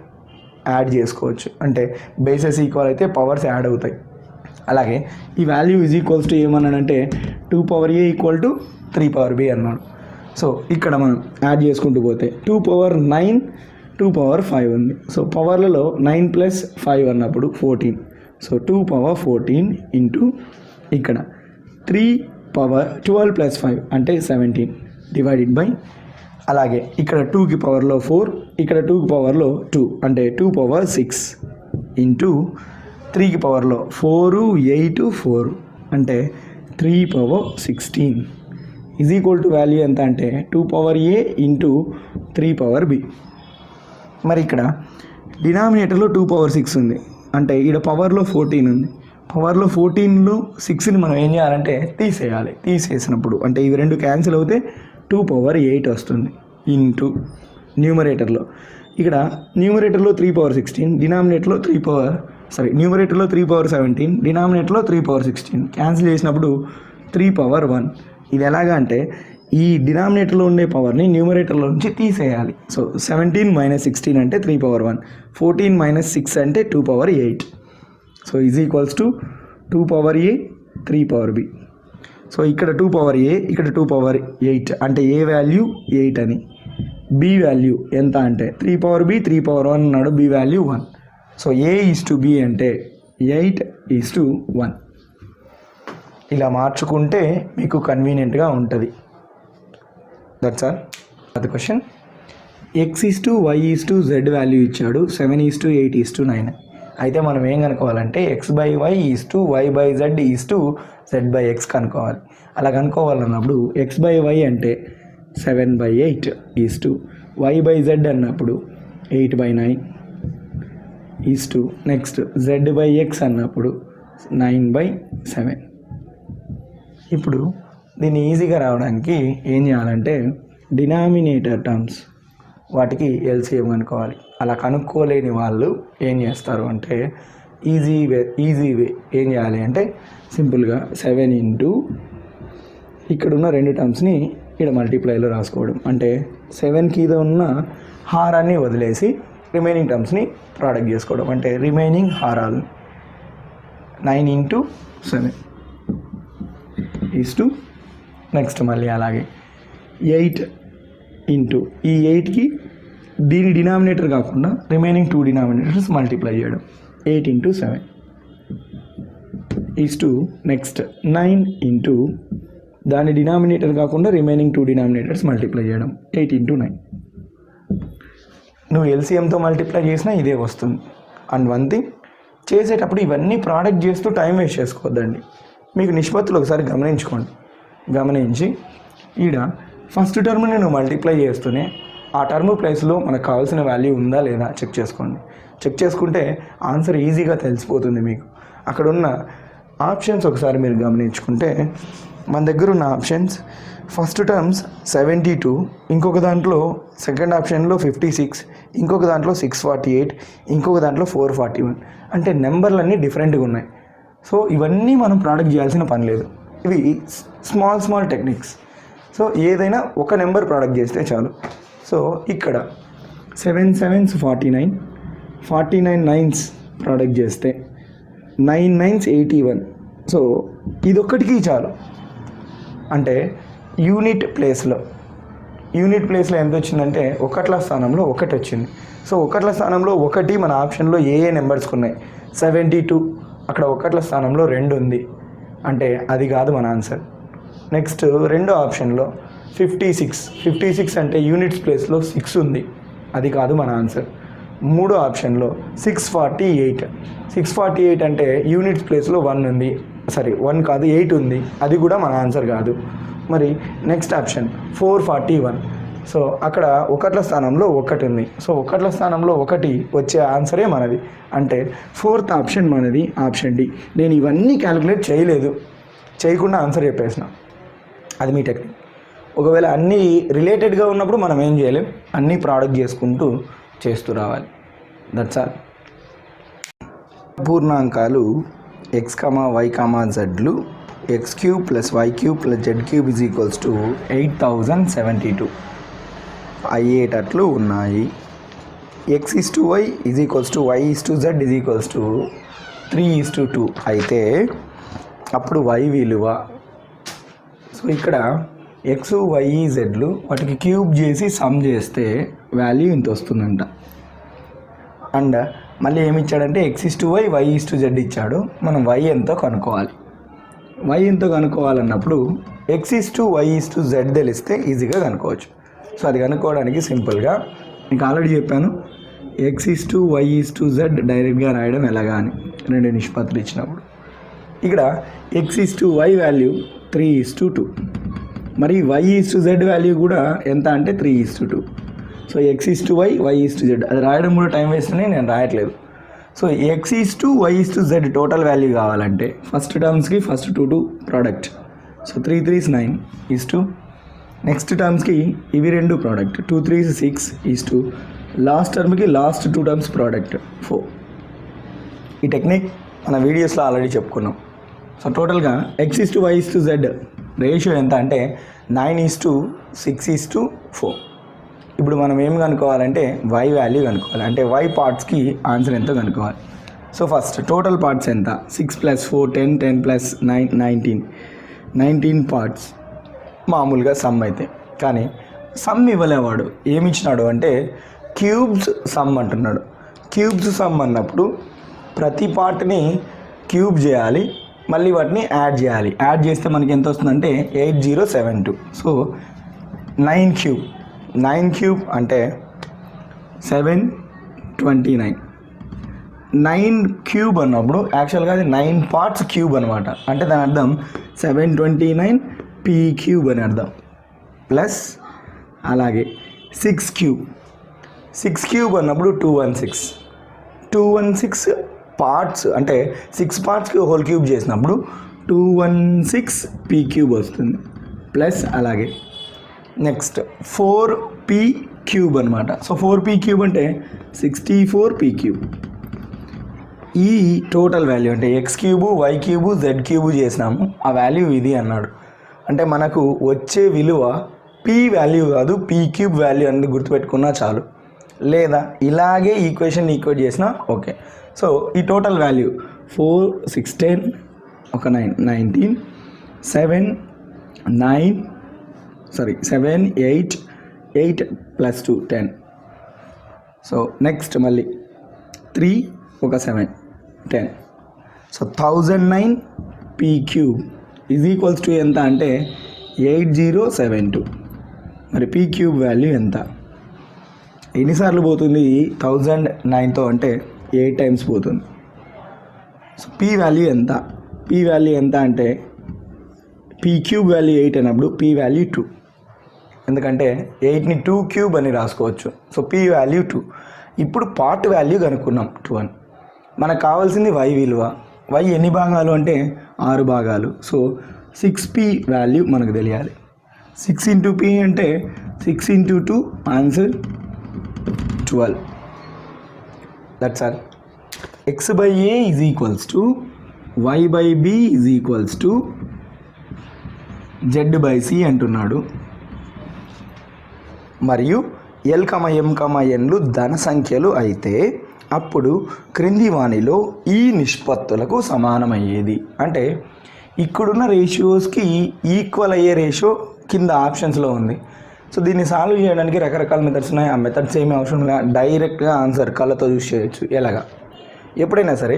యాడ్ చేసుకోవచ్చు. అంటే బేసెస్ ఈక్వల్ అయితే పవర్స్ యాడ్ అవుతాయి. అలాగే ఈ వాల్యూ ఈజ్ ఈక్వల్స్ టు ఏమన్నాడంటే 2 power a equal to 3 power b అన్నాడు. సో ఇక్కడ మనం యాడ్ చేసుకుంటూ పోతే 2 పవర్ 9 2 పవర్ 5 ఉంది. సో పవర్లలో 9 ప్లస్ 5 అన్నప్పుడు 14. సో 2 పవర్ 14 ఇంటూ ఇక్కడ 3 పవర్ 12 ప్లస్ 5 అంటే 17 డివైడెడ్ బై అలాగే ఇక్కడ 2కి పవర్లో 4 ఇక్కడ 2కి పవర్లో 2 అంటే 2 పవర్ 6 ఇంటూ 3కి పవర్లో 4 8 4 అంటే 3 power 16 is equal to value ఎంత అంటే 2 power a into 3 power b. మరి ఇక్కడ డినామినేటర్లో 2 పవర్ 6 ఉంది అంటే ఇక్కడ పవర్లో 14 ఉంది. పవర్లో 14లో 6ని మనం ఏం చేయాలంటే తీసేయాలి. తీసేసినప్పుడు అంటే ఇవి రెండు క్యాన్సిల్ అవుతే 2 పవర్ 8 వస్తుంది ఇంటూ న్యూమరేటర్లో ఇక్కడ న్యూమరేటర్లో 3 పవర్ 16 డినామినేటర్లో న్యూమరేటర్లో 3 పవర్ 17 డినామినేటర్లో 3 పవర్ 16 క్యాన్సిల్ చేసినప్పుడు 3 పవర్ 1. ఇది ఎలాగా అంటే ఈ డినామినేటర్లో ఉండే పవర్ని న్యూమరేటర్లో నుంచి తీసేయాలి. సో 17 మైనస్ 16 అంటే 3 పవర్ 1, 14 మైనస్ 6 అంటే 2 power 8. So is equals to 2 power a 3 power b. So ఇక్కడ 2 పవర్ a ఇక్కడ 2 పవర్ 8 అంటే a వాల్యూ 8 అని, b వాల్యూ ఎంత అంటే 3 పవర్ b 3 పవర్ 1 అన్నాడు, b value 1. So a is to b అంటే 8 ఈజ్ టు 1. ఇలా మార్చుకుంటే మీకు కన్వీనియంట్గా ఉంటుంది. That's all. అది question. x is to y is to z value ఇచ్చాడు 7 ఈజ్ టు 8 ఈజ్ టు 9. అయితే మనం ఏం కనుక్కోవాలంటే x by y is to y by z is to z by x కనుక్కోవాలి. అలా కనుక్కోవాలన్నప్పుడు x బై y అంటే 7 by 8 is to y by z అన్నప్పుడు 8 by 9 is to next z by x అన్నప్పుడు 9 బై 7. ఇప్పుడు దీన్ని ఈజీగా రావడానికి ఏం చేయాలంటే డినామినేటర్ టర్మ్స్ వాటికి ఎల్సిఎం కనుక్కోవాలి. అలా కనుక్కోలేని వాళ్ళు ఏం చేస్తారు అంటే ఈజీ వే ఏం చేయాలి అంటే సింపుల్గా 7 ఇంటూ ఇక్కడున్న రెండు టర్మ్స్ని ఇక్కడ మల్టిప్లైలో రాసుకోవడం. అంటే 7కి ఉన్న హారాన్ని వదిలేసి రిమైనింగ్ టర్మ్స్ని ప్రోడక్ట్ చేసుకోవడం. అంటే రిమైనింగ్ హారాలు 9 ఇంటూ 7 ఈజ్ టు నెక్స్ట్ మళ్ళీ అలాగే 8 ఇంటూ ఈ 8కి దీని డినామినేటర్ కాకుండా రిమైనింగ్ 2 డినామినేటర్స్ మల్టిప్లై చేయడం 8 into 7 is to next 9 into దాని డినామినేటర్ కాకుండా రిమైనింగ్ 2 డినామినేటర్స్ మల్టిప్లై చేయడం 8 ఇంటూ 9. నువ్వు ఎల్సిఎంతో మల్టిప్లై చేసినా ఇదే వస్తుంది. అండ్ వన్ థింగ్, చేసేటప్పుడు ఇవన్నీ ప్రోడక్ట్ చేస్తూ టైం వేస్ట్ చేసుకోవద్దండి. మీకు నిష్పత్తులు ఒకసారి గమనించి ఈడ ఫస్ట్ టర్మ్ని నువ్వు మల్టిప్లై చేస్తూనే ఆ టర్మ్ ప్లేస్లో మనకు కావాల్సిన వాల్యూ ఉందా లేదా చెక్ చేసుకోండి. చెక్ చేసుకుంటే ఆన్సర్ ఈజీగా తెలిసిపోతుంది మీకు. అక్కడ ఉన్న ఆప్షన్స్ ఒకసారి మీరు గమనించుకుంటే మన దగ్గర ఉన్న ఆప్షన్స్ ఫస్ట్ టర్మ్స్ 72, ఇంకొక దాంట్లో సెకండ్ ఆప్షన్లో 56, ఇంకొక దాంట్లో 648, ఇంకొక దాంట్లో 441. అంటే నెంబర్లన్నీ డిఫరెంట్గా ఉన్నాయి. సో ఇవన్నీ మనం ప్రోడక్ట్ చేయాల్సిన పని లేదు. ఇవి స్మాల్ టెక్నిక్స్. సో ఏదైనా ఒక నెంబర్ ప్రోడక్ట్ చేస్తే చాలు. సో ఇక్కడ 7 7s 49, 49 9s ప్రోడక్ట్ చేస్తే 9 9s 81. సో ఇదొక్కటికి చాలు. అంటే యూనిట్ ప్లేస్లో ఎంత వచ్చిందంటే ఒకట్ల స్థానంలో 1 వచ్చింది. సో ఒకట్ల స్థానంలో 1 మన ఆప్షన్లో ఏ నెంబర్స్కి ఉన్నాయి. 72 అక్కడ ఒకట్ల స్థానంలో 2 ఉంది, అంటే అది కాదు మన ఆన్సర్. నెక్స్ట్ రెండో ఆప్షన్లో 56 అంటే యూనిట్స్ ప్లేస్లో 6 ఉంది, అది కాదు మన ఆన్సర్. మూడో ఆప్షన్లో 648 అంటే యూనిట్స్ ప్లేస్లో 1 ఉంది, 1 కాదు 8 ఉంది, అది కూడా మన ఆన్సర్ కాదు. మరి నెక్స్ట్ ఆప్షన్ 441. సో అక్కడ ఒకట్ల స్థానంలో 1 ఉంది. సో ఒకట్ల స్థానంలో 1 వచ్చే ఆన్సరే మనది, అంటే ఫోర్త్ ఆప్షన్ మనది, ఆప్షన్ డి. నేను ఇవన్నీ క్యాలిక్యులేట్ చేయకుండా ఆన్సర్ చెప్పేసిన, అది మీ టెక్నిక్. ఒకవేళ అన్నీ రిలేటెడ్గా ఉన్నప్పుడు మనం ఏం చేయలేం, అన్నీ ప్రోడక్ట్ చేసుకుంటూ చేస్తూ రావాలి. That's all. పూర్ణాంకాలు x, y, zలు x³ + y³ + z³ = 8072 అయ్యేటట్లు ఉన్నాయి. x/y y/z 3:2 అయితే అప్పుడు y విలువ. సో ఇక్కడ x, y, zలు వాటికి క్యూబ్ చేసి సమ్ చేస్తే వాల్యూ ఇంత వస్తుందంట. అండ్ మళ్ళీ ఏమి ఇచ్చాడంటే x/y y/z ఇచ్చాడు. మనం y ఎంతో కనుక్కోవాలి. y ఎంతో కనుక్కోవాలన్నప్పుడు x/y/z తెలిస్తే ఈజీగా కనుక్కోవచ్చు. సో అది కనుక్కోవడానికి సింపుల్గా మీకు ఆల్రెడీ చెప్పాను, x/y/z డైరెక్ట్గా రాయడం ఎలాగా అని 2 నిష్పత్తులు ఇచ్చినప్పుడు. ఇక్కడ x/y వాల్యూ 3:2, మరి y/z వాల్యూ కూడా ఎంత అంటే 3:2. సో x/y y/z అది రాయడం కూడా టైం వేస్ట్ అని నేను రాయట్లేదు. సో x/y/z టోటల్ వాల్యూ కావాలంటే ఫస్ట్ టర్మ్స్కి first 2 product. So 3 3s 9:2. Next టర్మ్స్కి ఇవి 2 ప్రోడక్ట్, 2 3s 6:2. లాస్ట్ టర్మ్కి లాస్ట్ 2 టర్మ్స్ ప్రోడక్ట్ 4. ఈ టెక్నిక్ మన వీడియోస్లో ఆల్రెడీ చెప్పుకున్నాం. సో టోటల్గా x/y/z రేషియో ఎంత అంటే 9:6:4. ఇప్పుడు మనం ఏం కనుక్కోవాలంటే y వాల్యూ కనుక్కోవాలి, అంటే y పార్ట్స్కి ఆన్సర్ ఎంతో కనుక్కోవాలి. సో ఫస్ట్ టోటల్ పార్ట్స్ ఎంత, 6 + 4 10, 10 + 9 19 పార్ట్స్ మామూలుగా సమ్ అయితే. కానీ సమ్ ఇవ్వలేవాడు, ఏమి ఇచ్చినాడు అంటే క్యూబ్స్ సమ్ అంటున్నాడు. క్యూబ్స్ సమ్ అన్నప్పుడు ప్రతి పార్ట్ని క్యూబ్ చేయాలి, మళ్ళీ వాటిని యాడ్ చేయాలి. యాడ్ చేస్తే మనకి ఎంత వస్తుందంటే 8072. సో 9³ అంటే 729. 9³ అన్నప్పుడు యాక్చువల్గా అది 9 పార్ట్స్ క్యూబ్ అనమాట. అంటే దాని అర్థం 729 p³ అని అర్థం. ప్లస్ అలాగే 6³ అన్నప్పుడు 216 పార్ట్స్, అంటే 6 పార్ట్స్కి హోల్ క్యూబ్ చేసినప్పుడు 216 p³ వస్తుంది. ప్లస్ అలాగే నెక్స్ట్ 4p³ అనమాట. సో 4p³ అంటే 64 p³. ఈ టోటల్ వాల్యూ అంటే x³ y³ z³ చేసినాము, ఆ వాల్యూ ఇది అన్నాడు. అంటే మనకు వచ్చే విలువ p వాల్యూ కాదు p³ వాల్యూ అనేది గుర్తుపెట్టుకున్నా చాలు, లేదా ఇలాగే ఈక్వేషన్ ఈక్వేట్ చేసినా ఓకే. సో ఈ టోటల్ వాల్యూ 4 6 10 ఒక 9 19 7 8 8 + 2 10. సో నెక్స్ట్ మళ్ళీ 3 ఒక 7 10. సో 1009 p³ = ఎంత అంటే 8072. మరి p³ వాల్యూ ఎంత, ఎన్నిసార్లు పోతుంది 1009తో అంటే 8 టైమ్స్ పోతుంది. సో p వాల్యూ ఎంత అంటే p³ వాల్యూ 8 అన్నప్పుడు p వాల్యూ 2, ఎందుకంటే 8ని 2³ అని రాసుకోవచ్చు. So p value 2. ఇప్పుడు పార్ట్ వాల్యూ కనుక్కున్నాం 2 అని. మనకు కావాల్సింది y విలువ. వై ఎన్ని భాగాలు అంటే 6 భాగాలు. సో 6p వాల్యూ మనకు తెలియాలి. 6 ఇంటూ p అంటే 6 into 2 answer 12. That's all. x by a is equals to y by b is equals to z by c అంటున్నాడు. మరియు l, m, nలు ధన సంఖ్యలు అయితే అప్పుడు క్రింది వానిలో ఈ నిష్పత్తులకు సమానమయ్యేది. అంటే ఇక్కడున్న రేషియోస్కి ఈక్వల్ అయ్యే రేషియో కింద ఆప్షన్స్లో ఉంది. సో దీన్ని సాల్వ్ చేయడానికి రకరకాల మెథడ్స్ ఉన్నాయి. ఆ మెథడ్స్ ఏమి అవసరం లేదు, డైరెక్ట్గా ఆన్సర్ కళ్ళతో చూసి చేయొచ్చు. ఎలాగా ఎప్పుడైనా సరే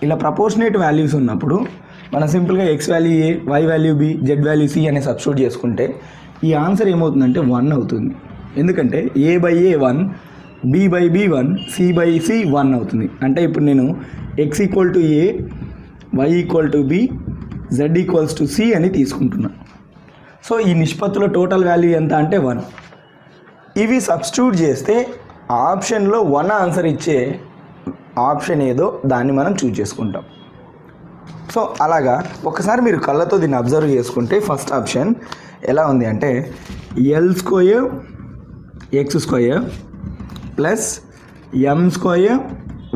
ఇలా ప్రపోర్షనేట్ వాల్యూస్ ఉన్నప్పుడు మనం సింపుల్గా x value a, y value b, z value c అనే సబ్స్టిట్యూట్ చేసుకుంటే ఈ ఆన్సర్ ఏమవుతుందంటే 1 అవుతుంది. ఎందుకంటే a by a 1, b by b 1, c by c 1 అవుతుంది. అంటే ఇప్పుడు నేను x equal to a, y equal to b, z equals to c అని తీసుకుంటున్నాను. సో ఈ నిష్పత్తుల టోటల్ వాల్యూ ఎంత అంటే 1. ఇవి సబ్స్టిట్యూట్ చేస్తే ఆప్షన్లో 1 ఆన్సర్ ఇచ్చే ఆప్షన్ ఏదో దాన్ని మనం చూజ్ చేసుకుంటాం. సో అలాగా ఒకసారి మీరు కళ్ళతో దీన్ని అబ్జర్వ్ చేసుకుంటే ఫస్ట్ ఆప్షన్ ఎలా ఉంది అంటే L square X square plus M square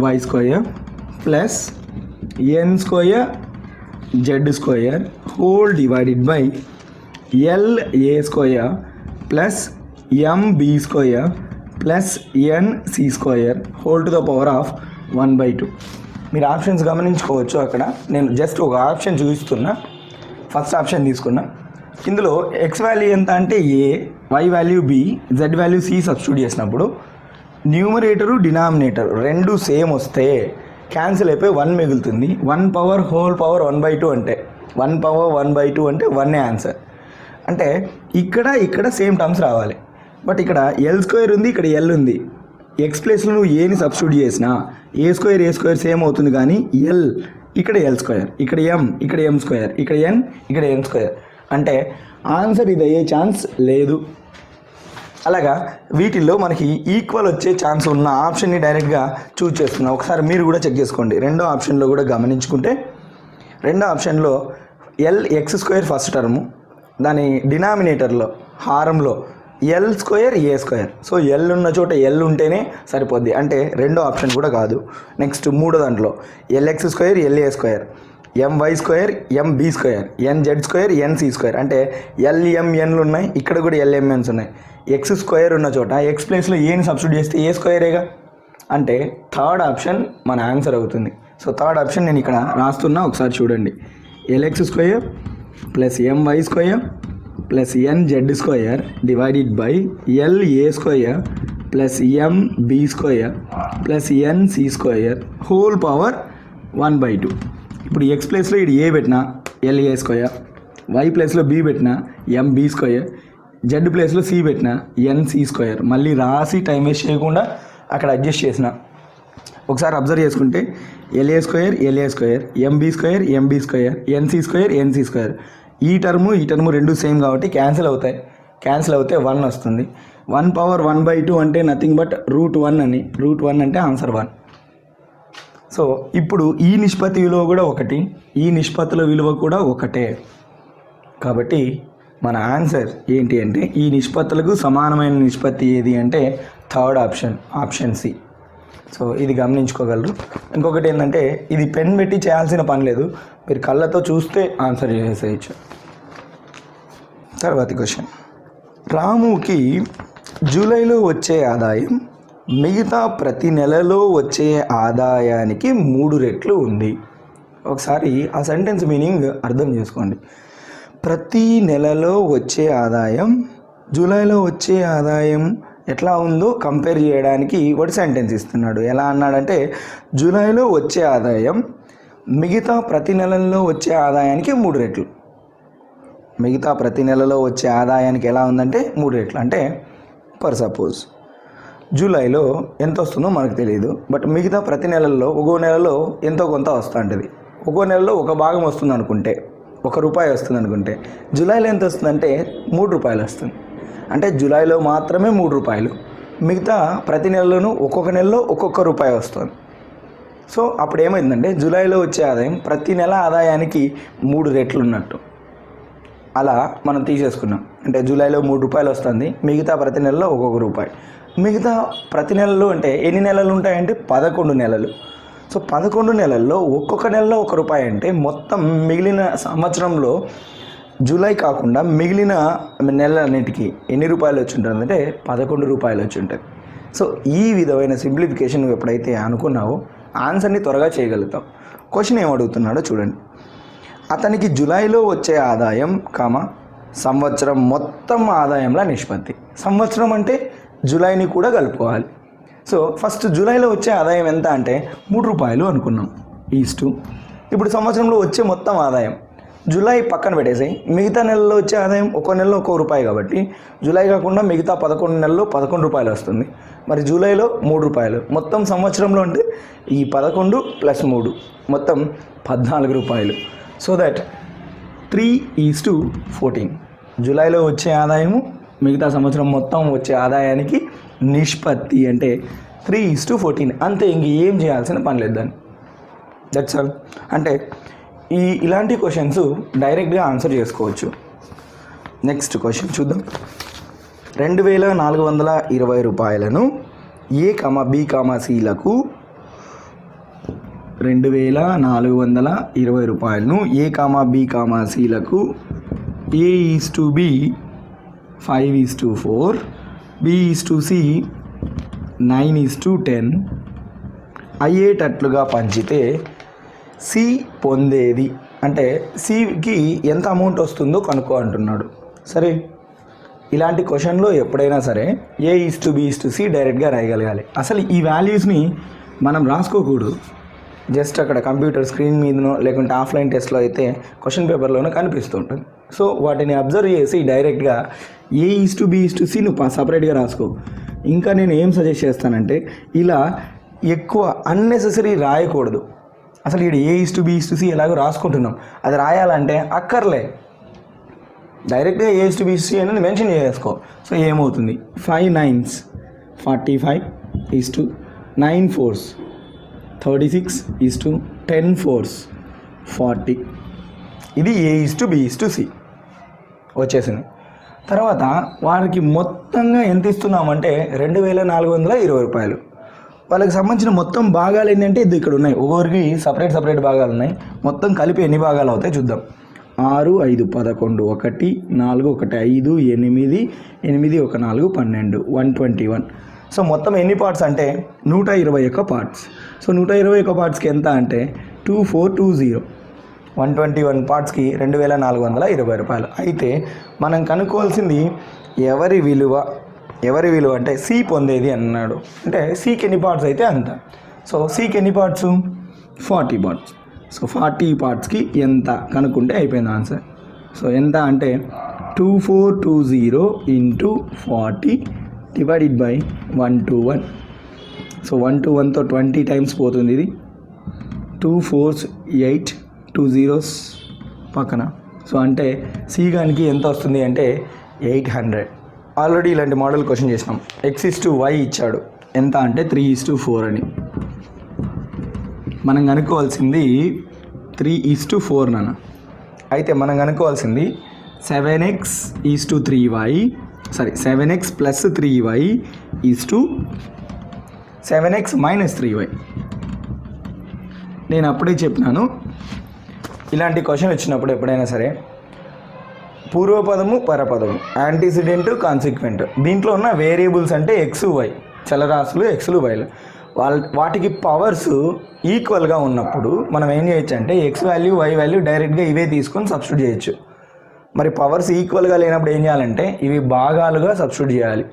Y square plus N square Z square whole divided by L A square plus M B square plus N C square whole to the power of 1/2. మీరు ఆప్షన్స్ గమనించుకోవచ్చు. అక్కడ నేను జస్ట్ ఒక ఆప్షన్ చూపిస్తున్నా. ఫస్ట్ ఆప్షన్ తీసుకున్నా. ఇందులో ఎక్స్ వాల్యూ ఎంత అంటే A, Y value B, Z value C substitute చేసినప్పుడు న్యూమరేటరు డినామినేటర్ రెండు సేమ్ వస్తే క్యాన్సిల్ అయిపోయి 1 మిగులుతుంది. 1 పవర్ హోల్ పవర్ 1/2 అంటే 1 పవర్ 1/2 అంటే 1 ఆన్సర్. అంటే ఇక్కడ సేమ్ టర్మ్స్ రావాలి. బట్ ఇక్కడ ఎల్ స్క్వేర్ ఉంది, ఇక్కడ ఎల్ ఉంది. ఎక్స్ ప్లేస్లో నువ్వు ఏని సబ్స్టిట్యూట్ చేసినా ఏ స్క్వేర్ సేమ్ అవుతుంది. కానీ ఎల్ ఇక్కడ ఎల్ స్క్వేర్, ఇక్కడ ఎం ఇక్కడ ఎం స్క్వేర్, ఇక్కడ ఎన్ ఇక్కడ ఎన్ స్క్వేర్ అంటే ఆన్సర్ ఇది అయ్యే ఛాన్స్ లేదు. అలాగా వీటిల్లో మనకి ఈక్వల్ వచ్చే ఛాన్స్ ఉన్న ఆప్షన్ని డైరెక్ట్గా చూజ్ చేస్తున్నాం. ఒకసారి మీరు కూడా చెక్ చేసుకోండి. రెండో ఆప్షన్లో కూడా గమనించుకుంటే రెండో ఆప్షన్లో L X square first term, దాని డినామినేటర్లో హారంలో ఎల్ స్క్వేర్ ఏ స్క్వేర్. సో ఎల్ ఉన్న చోట ఎల్ ఉంటేనే సరిపోద్ది. అంటే రెండో ఆప్షన్ కూడా కాదు. నెక్స్ట్ మూడో దాంట్లో L X square L A square, M Y square MB square, N Z square ఎన్సి స్క్వేర్. అంటే ఎల్ఎంఎన్లు ఉన్నాయి, ఇక్కడ కూడా ఎల్ఎంఎన్స్ ఉన్నాయి. ఎక్స్ స్క్వేర్ ఉన్న చోట ఎక్స్ ప్లేస్లో ఏని సబ్స్టిట్యూట్ చేస్తే ఏ స్క్వేరేగా. అంటే థర్డ్ ఆప్షన్ మన ఆన్సర్ అవుతుంది. సో థర్డ్ ఆప్షన్ నేను ఇక్కడ రాస్తున్నా, ఒకసారి చూడండి. L X square plus M Y square plus N Z square divided by L A square plus M B square plus N C square whole power 1/2. ఇప్పుడు ఎక్స్ ప్లేస్లో ఇది ఏ పెట్టినా ఎల్ఏ స్క్వేర్, వై ప్లేస్లో బి పెట్టినా ఎంబీ స్క్వేర్, జెడ్ ప్లేస్లో సి పెట్టినా ఎన్సి స్క్వేర్. మళ్ళీ రాసి టైం వేస్ట్ చేయకుండా అక్కడ అడ్జస్ట్ చేసిన. ఒకసారి అబ్జర్వ్ చేసుకుంటే LA square MB square MB square ఎన్సి స్క్వేర్ ఎన్సి స్క్వేర్. ఈ టర్ము రెండు సేమ్ కాబట్టి క్యాన్సిల్ అవుతాయి. క్యాన్సిల్ అవుతే 1 వస్తుంది. 1 పవర్ 1/2 అంటే నథింగ్ బట్ √1 అని. √1 అంటే ఆన్సర్ 1. సో ఇప్పుడు ఈ నిష్పత్తి విలువ కూడా ఒకటి, ఈ నిష్పత్తుల విలువ కూడా ఒకటే. కాబట్టి మన ఆన్సర్ ఏంటి అంటే ఈ నిష్పత్తులకు సమానమైన నిష్పత్తి ఏది అంటే థర్డ్ ఆప్షన్ సి. సో ఇది గమనించుకోగలరు. ఇంకొకటి ఏంటంటే ఇది పెన్ పెట్టి చేయాల్సిన పని లేదు, మీరు కళ్ళతో చూస్తే ఆన్సర్ చేసేయచ్చు. తర్వాతి క్వశ్చన్. రాముకి జూలైలో వచ్చే ఆదాయం మిగతా ప్రతి నెలలో వచ్చే ఆదాయానికి 3 రెట్లు ఉంది. ఒకసారి ఆ సెంటెన్స్ మీనింగ్ అర్థం చేసుకోండి. ప్రతి నెలలో వచ్చే ఆదాయం జూలైలో వచ్చే ఆదాయం ఎట్లా ఉందో కంపేర్ చేయడానికి వాడు సెంటెన్స్ ఇస్తున్నాడు. ఎలా అన్నాడంటే జూలైలో వచ్చే ఆదాయం మిగతా ప్రతి నెలల్లో వచ్చే ఆదాయానికి 3 రెట్లు. మిగతా ప్రతి నెలలో వచ్చే ఆదాయానికి ఎలా ఉందంటే 3 రెట్లు. అంటే ఫర్ సపోజ్ జూలైలో ఎంత వస్తుందో మనకు తెలియదు, బట్ మిగతా ప్రతి నెలల్లో ఒక్కో నెలలో ఎంతో కొంత వస్తూ ఉంటుంది. ఒక్కో నెలలో ఒక భాగం వస్తుంది అనుకుంటే, ₹1 వస్తుంది అనుకుంటే, జూలైలో ఎంత వస్తుందంటే ₹3 వస్తుంది. అంటే జూలైలో మాత్రమే ₹3, మిగతా ప్రతి నెలలోనూ ఒక్కొక్క నెలలో ఒక్కొక్క రూపాయి వస్తుంది. సో అప్పుడు ఏమైందంటే జూలైలో వచ్చే ఆదాయం ప్రతి నెల ఆదాయానికి 3 రెట్లు ఉన్నట్టు అలా మనం తీసేసుకున్నాం. అంటే జూలైలో 3 రూపాయలు వస్తుంది, మిగతా ప్రతి నెలలో ఒక్కొక్క రూపాయి. మిగతా ప్రతి నెలలో అంటే ఎన్ని నెలలు ఉంటాయంటే 11 నెలలు. సో 11 నెలల్లో ఒక్కొక్క నెలలో 1 రూపాయి అంటే మొత్తం మిగిలిన సంవత్సరంలో జూలై కాకుండా మిగిలిన నెలలన్నిటికీ ఎన్ని రూపాయలు వచ్చి ఉంటుందంటే 11 రూపాయలు వచ్చి ఉంటుంది. సో ఈ విధమైన సింప్లిఫికేషన్ నువ్వు ఎప్పుడైతే అనుకున్నావో ఆన్సర్ని త్వరగా చేయగలుగుతావు. క్వశ్చన్ ఏమడుగుతున్నాడో చూడండి. అతనికి జూలైలో వచ్చే ఆదాయం సంవత్సరం మొత్తం ఆదాయంలో నిష్పత్తి. సంవత్సరం అంటే జూలైని కూడా కలుపుకోవాలి. సో ఫస్ట్ జూలైలో వచ్చే ఆదాయం ఎంత అంటే 3 రూపాయలు అనుకున్నాం ఈస్టు. ఇప్పుడు సంవత్సరంలో వచ్చే మొత్తం ఆదాయం జూలై పక్కన పెట్టేసాయి, మిగతా నెలలో వచ్చే ఆదాయం ఒక నెలలో 1 రూపాయి కాబట్టి జూలై కాకుండా మిగతా 11 నెలల్లో 11 రూపాయలు వస్తుంది. మరి జూలైలో 3 రూపాయలు, మొత్తం సంవత్సరంలో అంటే ఈ 11 + 3 మొత్తం 14 రూపాయలు. సో దట్ 3:14 జూలైలో వచ్చే ఆదాయము మిగతా సంవత్సరం మొత్తం వచ్చే ఆదాయానికి నిష్పత్తి అంటే 3:14. అంతే, ఇంక ఏం చేయాల్సిన పని లేదు దాన్ని. That's all. అంటే ఇలాంటి క్వశ్చన్స్ డైరెక్ట్గా ఆన్సర్ చేసుకోవచ్చు. నెక్స్ట్ క్వశ్చన్ చూద్దాం. 2420 రూపాయలను A, B, Cలకు 2420 రూపాయలను A, B, Cలకు A:B 5:4, B:C 9:10 అయ్యేటట్లుగా పంచితే సి పొందేది అంటే సికి ఎంత అమౌంట్ వస్తుందో కనుక్కో అంటున్నాడు. సరే, ఇలాంటి క్వశ్చన్లో ఎప్పుడైనా సరే A:B:C డైరెక్ట్గా రాయగలగాలి. అసలు ఈ వాల్యూస్ని మనం రాసుకోకూడదు. జస్ట్ అక్కడ కంప్యూటర్ స్క్రీన్ మీదనో లేకుంటే ఆఫ్లైన్ టెస్ట్లో అయితే క్వశ్చన్ పేపర్లోనే కనిపిస్తుంటుంది. సో వాటిని అబ్జర్వ్ చేసి డైరెక్ట్గా A:B:C నువ్వు సపరేట్గా రాసుకో. ఇంకా నేను ఏం సజెస్ట్ చేస్తానంటే ఇలా ఎక్కువ అన్నెసెసరీ రాయకూడదు. అసలు ఇక్కడ A:B:C ఎలాగో రాసుకుంటున్నాం, అది రాయాలంటే అక్కర్లే, డైరెక్ట్గా A:B:C అనేది మెన్షన్ చేసుకో. సో ఏమవుతుంది 5 9s 45 9 4s 36 10 4s 40. ఇది A:B:C వచ్చేసింది. తర్వాత వారికి మొత్తంగా ఎంత ఇస్తున్నామంటే 2420 రూపాయలు. వాళ్ళకి సంబంధించిన మొత్తం భాగాలు ఏంటంటే ఇది ఇక్కడ ఉన్నాయి, ఒక్కొక్కరికి సపరేట్ భాగాలు ఉన్నాయి. మొత్తం కలిపి ఎన్ని భాగాలు అవుతాయి చూద్దాం. 6 5 11 1 4 1 5 8 8 1 4 12 121. సో మొత్తం ఎన్ని పార్ట్స్ అంటే 121 పార్ట్స్. సో 121 పార్ట్స్కి ఎంత అంటే 2420. 121 పార్ట్స్కి 2420 రూపాయలు. అయితే మనం కనుక్కోవాల్సింది ఎవరి విలువ అంటే సి పొందేది అన్నాడు. అంటే సికి ఎన్ని పార్ట్స్ అయితే అంత. సో సికి ఎన్ని పార్ట్స్ 40 పార్ట్స్. సో 40 పార్ట్స్కి ఎంత కనుక్కుంటే అయిపోయింది ఆన్సర్. సో ఎంత అంటే 2420 × 40 డివైడెడ్ బై 121. సో 121తో 20 టైమ్స్ పోతుంది. ఇది 2 4s 8 2 zeros పక్కన. సో అంటే సి గానికి ఎంత వస్తుంది అంటే 800. ఆల్రెడీ ఇలాంటి మోడల్ క్వశ్చన్ చేసినాం. X:Y ఇచ్చాడు, ఎంత అంటే 3:4 అని. మనం కనుక్కోవాల్సింది 3:4 నాన్న. అయితే మనం కనుక్కోవాల్సింది 7x + 3y 7x + 3y 7x - 3y. నేను అప్పుడే చెప్పినాను, ఇలాంటి క్వశ్చన్ వచ్చినప్పుడు ఎప్పుడైనా సరే పూర్వపదము పరపదము, యాంటీసిడెంట్ కాన్సిక్వెంట్, దీంట్లో ఉన్న వేరియబుల్స్ అంటే ఎక్స్ వై, చలరాశులు ఎక్స్లు వైలు, వాటికి పవర్స్ ఈక్వల్గా ఉన్నప్పుడు మనం ఏం చేయొచ్చు అంటే ఎక్స్ వాల్యూ వై వాల్యూ డైరెక్ట్గా ఇవే తీసుకొని సబ్స్టిట్యూట్ చేయొచ్చు. మరి పవర్స్ ఈక్వల్గా లేనప్పుడు ఏం చేయాలంటే ఇవి భాగాలుగా సబ్స్టిట్యూట్ చేయాలి.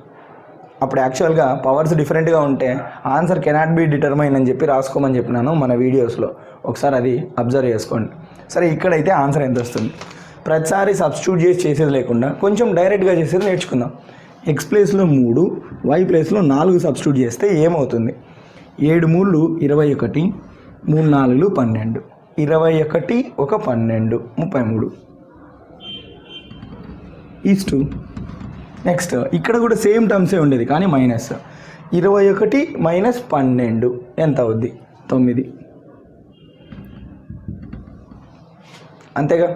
అప్పుడు యాక్చువల్గా పవర్స్ డిఫరెంట్గా ఉంటే ఆన్సర్ కెనాట్ బి డిటర్మైన్ అని చెప్పి రాసుకోమని చెప్పినాను మన వీడియోస్లో, ఒకసారి అది అబ్జర్వ్ చేసుకోండి. సరే, ఇక్కడైతే ఆన్సర్ ఎంత వస్తుంది? ప్రతిసారి సబ్స్టిట్యూట్ చేసేది లేకుండా కొంచెం డైరెక్ట్గా చేసేది నేర్చుకుందాం. ఎక్స్ ప్లేస్లో 3, వై ప్లేస్లో 4 సబ్స్టిట్యూట్ చేస్తే ఏమవుతుంది? 7 3 21, 3 4 12, 21 1 12 33 ఈస్టు. నెక్స్ట్ ఇక్కడ కూడా సేమ్ టర్మ్సే ఉండేది కానీ మైనస్. 21 - 12 ఎంత అవుద్ది? 9. అంతేగా.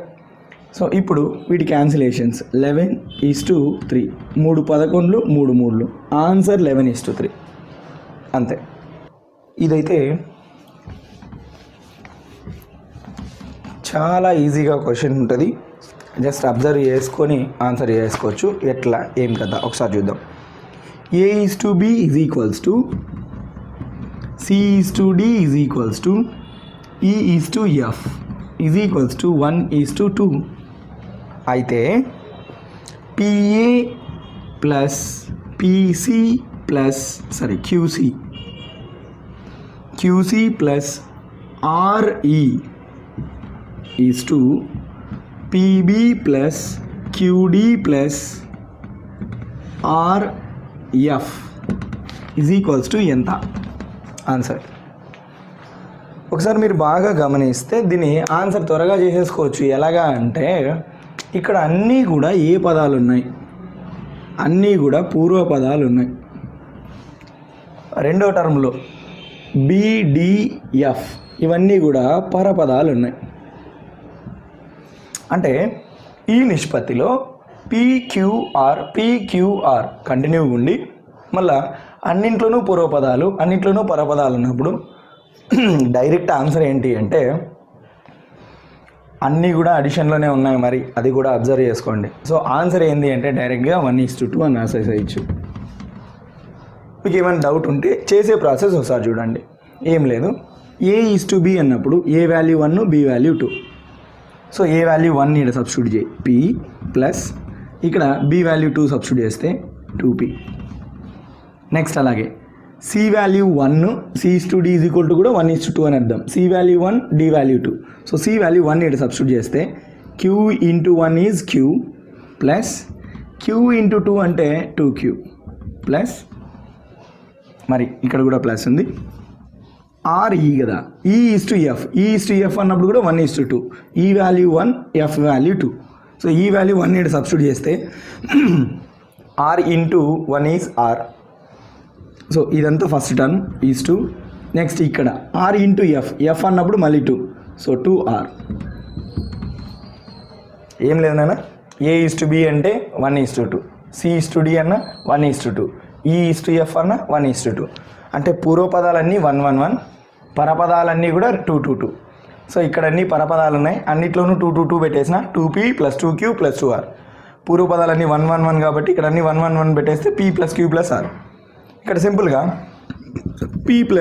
సో ఇప్పుడు వీటి క్యాన్సిలేషన్స్ 11:3, 3 11 3 3, ఆన్సర్ 11:3 అంతే. ఇదైతే చాలా ఈజీగా క్వశ్చన్ ఉంటుంది, జస్ట్ అబ్జర్వ్ చేసుకొని ఆన్సర్ చేసుకోవచ్చు. ఎట్లా ఏం కదా ఒకసారి చూద్దాం. A:B = C:D E:F = 1:2. అయితే PA plus PC plus QC plus RE is to PB plus QD plus RF is to ఎంత ఆన్సర్? ఒకసారి మీరు బాగా గమనిస్తే దీన్ని ఆన్సర్ త్వరగా చేసేసుకోవచ్చు. ఎలాగా అంటే ఇక్కడ అన్నీ కూడా ఏ పదాలు ఉన్నాయి, అన్నీ కూడా పూర్వ పదాలు ఉన్నాయి. రెండో టర్మ్లో BDF ఇవన్నీ కూడా పరపదాలు ఉన్నాయి. అంటే ఈ నిష్పత్తిలో PQR కంటిన్యూగా ఉండి మళ్ళా అన్నింట్లోనూ పూర్వపదాలు అన్నింట్లోనూ పరపదాలు ఉన్నప్పుడు డైరెక్ట్ ఆన్సర్ ఏంటి అంటే అన్నీ కూడా అడిషన్లోనే ఉన్నాయి. మరి అది కూడా అబ్జర్వ్ చేసుకోండి. సో ఆన్సర్ ఏంటి అంటే డైరెక్ట్గా 1:2 అని రాసేసేయచ్చు. మీకు ఏమైనా డౌట్ ఉంటే చేసే ప్రాసెస్ ఒకసారి చూడండి. ఏం లేదు, A:B అన్నప్పుడు A value 1 B value 2. So A value 1 ఇక్కడ సబ్స్టిట్యూట్ చేయి P ప్లస్ ఇక్కడ B వాల్యూ 2 సబ్స్టిట్యూట్ చేస్తే 2P. నెక్స్ట్ అలాగే C వాల్యూ 1 C:D కూడా 1:2 అని అర్థం. C value 1 D value 2. So C value 1 ఇక్కడ సబ్స్టిట్యూట్ చేస్తే Q × 1 is Q plus Q × 2 అంటే 2Q ప్లస్ మరి ఇక్కడ కూడా ప్లస్ ఉంది RE కదా E:F E:F అన్నప్పుడు కూడా 1:2. E value 1 F value 2. So ఈ వాల్యూ 1 ఇక్కడ సబ్స్టిట్యూట్ చేస్తే R × 1 ఈజ్ R. సో ఇదంతా ఫస్ట్ టర్మ్ ఈజ్ 2. నెక్స్ట్ ఇక్కడ R × F అన్నప్పుడు మళ్ళీ 2. So 2R. ఏం లేదు నాన్న, A:B అంటే 1:2, C:D అన్న 1:2, E:F అన్న 1:2. అంటే పూర్వపదాలన్నీ 1:1, పరపదాలన్నీ కూడా 2:2. సో ఇక్కడ అన్ని పరపదాలు ఉన్నాయి, అన్నిట్లోనూ 2:2 పెట్టేసిన 2P + 2Q + 2R. పూర్వపదాలన్నీ 1:1 కాబట్టి ఇక్కడ అన్ని 1:1 పెట్టేస్తే P + Q + R. ఇక్కడ సింపుల్గా P +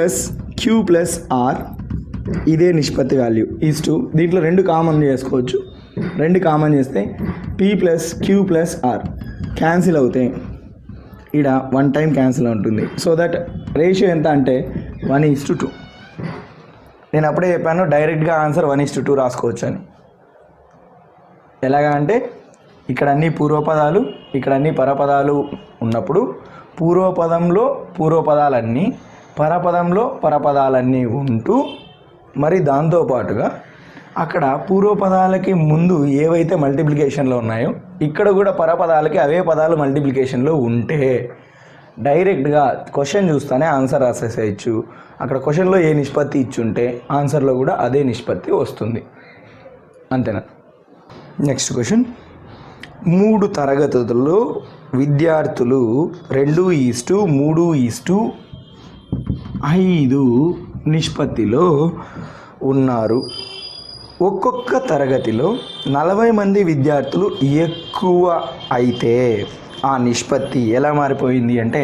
Q + R ఇదే నిష్పత్తి వాల్యూ ఈజ్ 2. దీంట్లో 2 కామన్ చేసుకోవచ్చు. 2 కామన్ చేస్తే P + Q + R క్యాన్సిల్ అవుతాయి. ఇక్కడ 1 టైం క్యాన్సిల్ ఉంటుంది. సో దట్ రేషియో ఎంత అంటే 1:2. నేను అప్పుడే చెప్పాను డైరెక్ట్గా ఆన్సర్ 1:2 రాసుకోవచ్చు అని. ఎలాగా అంటే ఇక్కడ అన్ని పూర్వపదాలు ఇక్కడ అన్ని పరపదాలు ఉన్నప్పుడు పూర్వపదంలో పూర్వపదాలన్నీ పరపదంలో పరపదాలన్నీ ఉంటూ మరి దాంతోపాటుగా అక్కడ పూర్వపదాలకి ముందు ఏవైతే మల్టిప్లికేషన్లో ఉన్నాయో ఇక్కడ కూడా పరపదాలకి అవే పదాలు మల్టిప్లికేషన్లో ఉంటే డైరెక్ట్గా క్వశ్చన్ చూస్తానే ఆన్సర్ రాసేసేయచ్చు. అక్కడ క్వశ్చన్లో ఏ నిష్పత్తి ఇచ్చుంటే ఆన్సర్లో కూడా అదే నిష్పత్తి వస్తుంది. అంతేనా? Next question. 3 తరగతుల్లో విద్యార్థులు 2:3:5 నిష్పత్తిలో ఉన్నారు. ఒక్కొక్క తరగతిలో 40 మంది విద్యార్థులు ఎక్కువ అయితే ఆ నిష్పత్తి ఎలా మారిపోయింది అంటే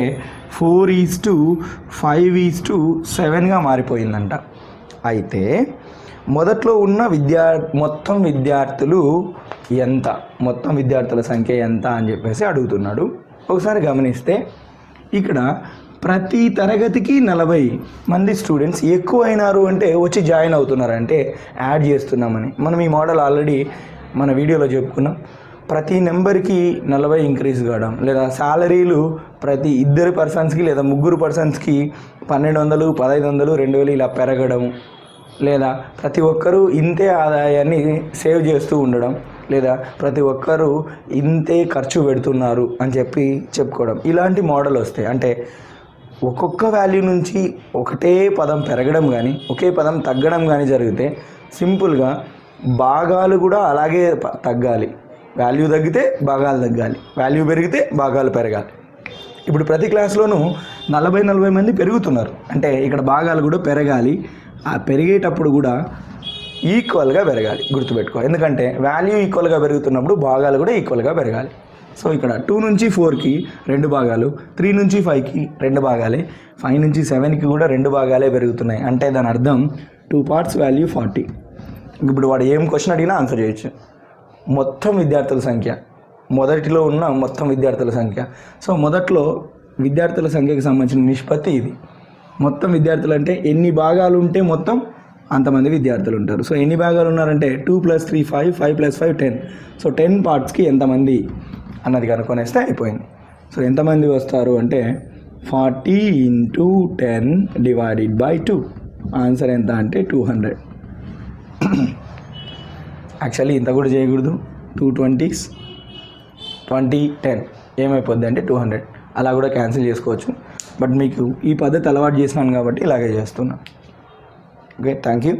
4:5:7గా మారిపోయిందంట. అయితే మొదట్లో ఉన్న మొత్తం విద్యార్థులు ఎంత, మొత్తం విద్యార్థుల సంఖ్య ఎంత అని చెప్పేసి అడుగుతున్నాడు. ఒకసారి గమనిస్తే ఇక్కడ ప్రతి తరగతికి 40 మంది స్టూడెంట్స్ ఎక్కువ అయినారు అంటే వచ్చి జాయిన్ అవుతున్నారు అంటే యాడ్ చేస్తున్నామని. మనం ఈ మోడల్ ఆల్రెడీ మన వీడియోలో చెప్పుకున్నాం. ప్రతి నెంబర్కి 40 ఇంక్రీజ్ కావడం, లేదా శాలరీలు ప్రతి 2 పర్సన్స్కి లేదా 3 పర్సన్స్కి 1200, 1500, 2000 ఇలా పెరగడం, లేదా ప్రతి ఒక్కరూ ఇంతే ఆదాయాన్ని సేవ్ చేస్తూ ఉండడం, లేదా ప్రతి ఒక్కరూ ఇంతే ఖర్చు పెడుతున్నారు అని చెప్పుకోవడం. ఇలాంటి మోడల్ వస్తాయి. అంటే ఒక్కొక్క వాల్యూ నుంచి ఒకటే పదం పెరగడం కానీ ఒకే పదం తగ్గడం కానీ జరిగితే సింపుల్గా భాగాలు కూడా అలాగే తగ్గాలి. వాల్యూ తగ్గితే భాగాలు తగ్గాలి, వాల్యూ పెరిగితే భాగాలు పెరగాలి. ఇప్పుడు ప్రతి క్లాస్లోనూ 40 మంది పెరుగుతున్నారు అంటే ఇక్కడ భాగాలు కూడా పెరగాలి. ఆ పెరిగేటప్పుడు కూడా ఈక్వల్గా పెరగాలి, గుర్తుపెట్టుకో. ఎందుకంటే వాల్యూ ఈక్వల్గా పెరుగుతున్నప్పుడు భాగాలు కూడా ఈక్వల్గా పెరగాలి. సో ఇక్కడ 2 నుంచి 4కి 2 భాగాలు, 3 నుంచి 5కి 2 భాగాలే, 5 నుంచి 7కి కూడా 2 భాగాలే పెరుగుతున్నాయి. అంటే దాని అర్థం 2 parts వాల్యూ 40. ఇప్పుడు వాడు ఏం క్వశ్చన్ అడిగినా ఆన్సర్ చేయొచ్చు. మొత్తం విద్యార్థుల సంఖ్య, మొదటిలో ఉన్న మొత్తం విద్యార్థుల సంఖ్య. సో మొదట్లో విద్యార్థుల సంఖ్యకి సంబంధించిన నిష్పత్తి ఇది. మొత్తం విద్యార్థులు అంటే ఎన్ని భాగాలు ఉంటే మొత్తం అంతమంది విద్యార్థులు ఉంటారు. సో ఎన్ని భాగాలు ఉన్నారంటే 2 + 3 5, 5 + 5 10. సో 10 partsకి ఎంతమంది అన్నది కనుక్కొనేస్తే అయిపోయింది. సో ఎంతమంది వస్తారు అంటే 40 × 10 / 2. ఆన్సర్ ఎంత అంటే 200. యాక్చువల్లీ ఇంత కూడా చేయకూడదు. 2 20s 20 10 ఏమైపోద్ది అంటే 200. అలా కూడా క్యాన్సిల్ చేసుకోవచ్చు. బట్ మీకు ఈ పద్ధతి అలవాటు చేసినాను కాబట్టి ఇలాగే చేస్తున్నాను. Okay, thank you.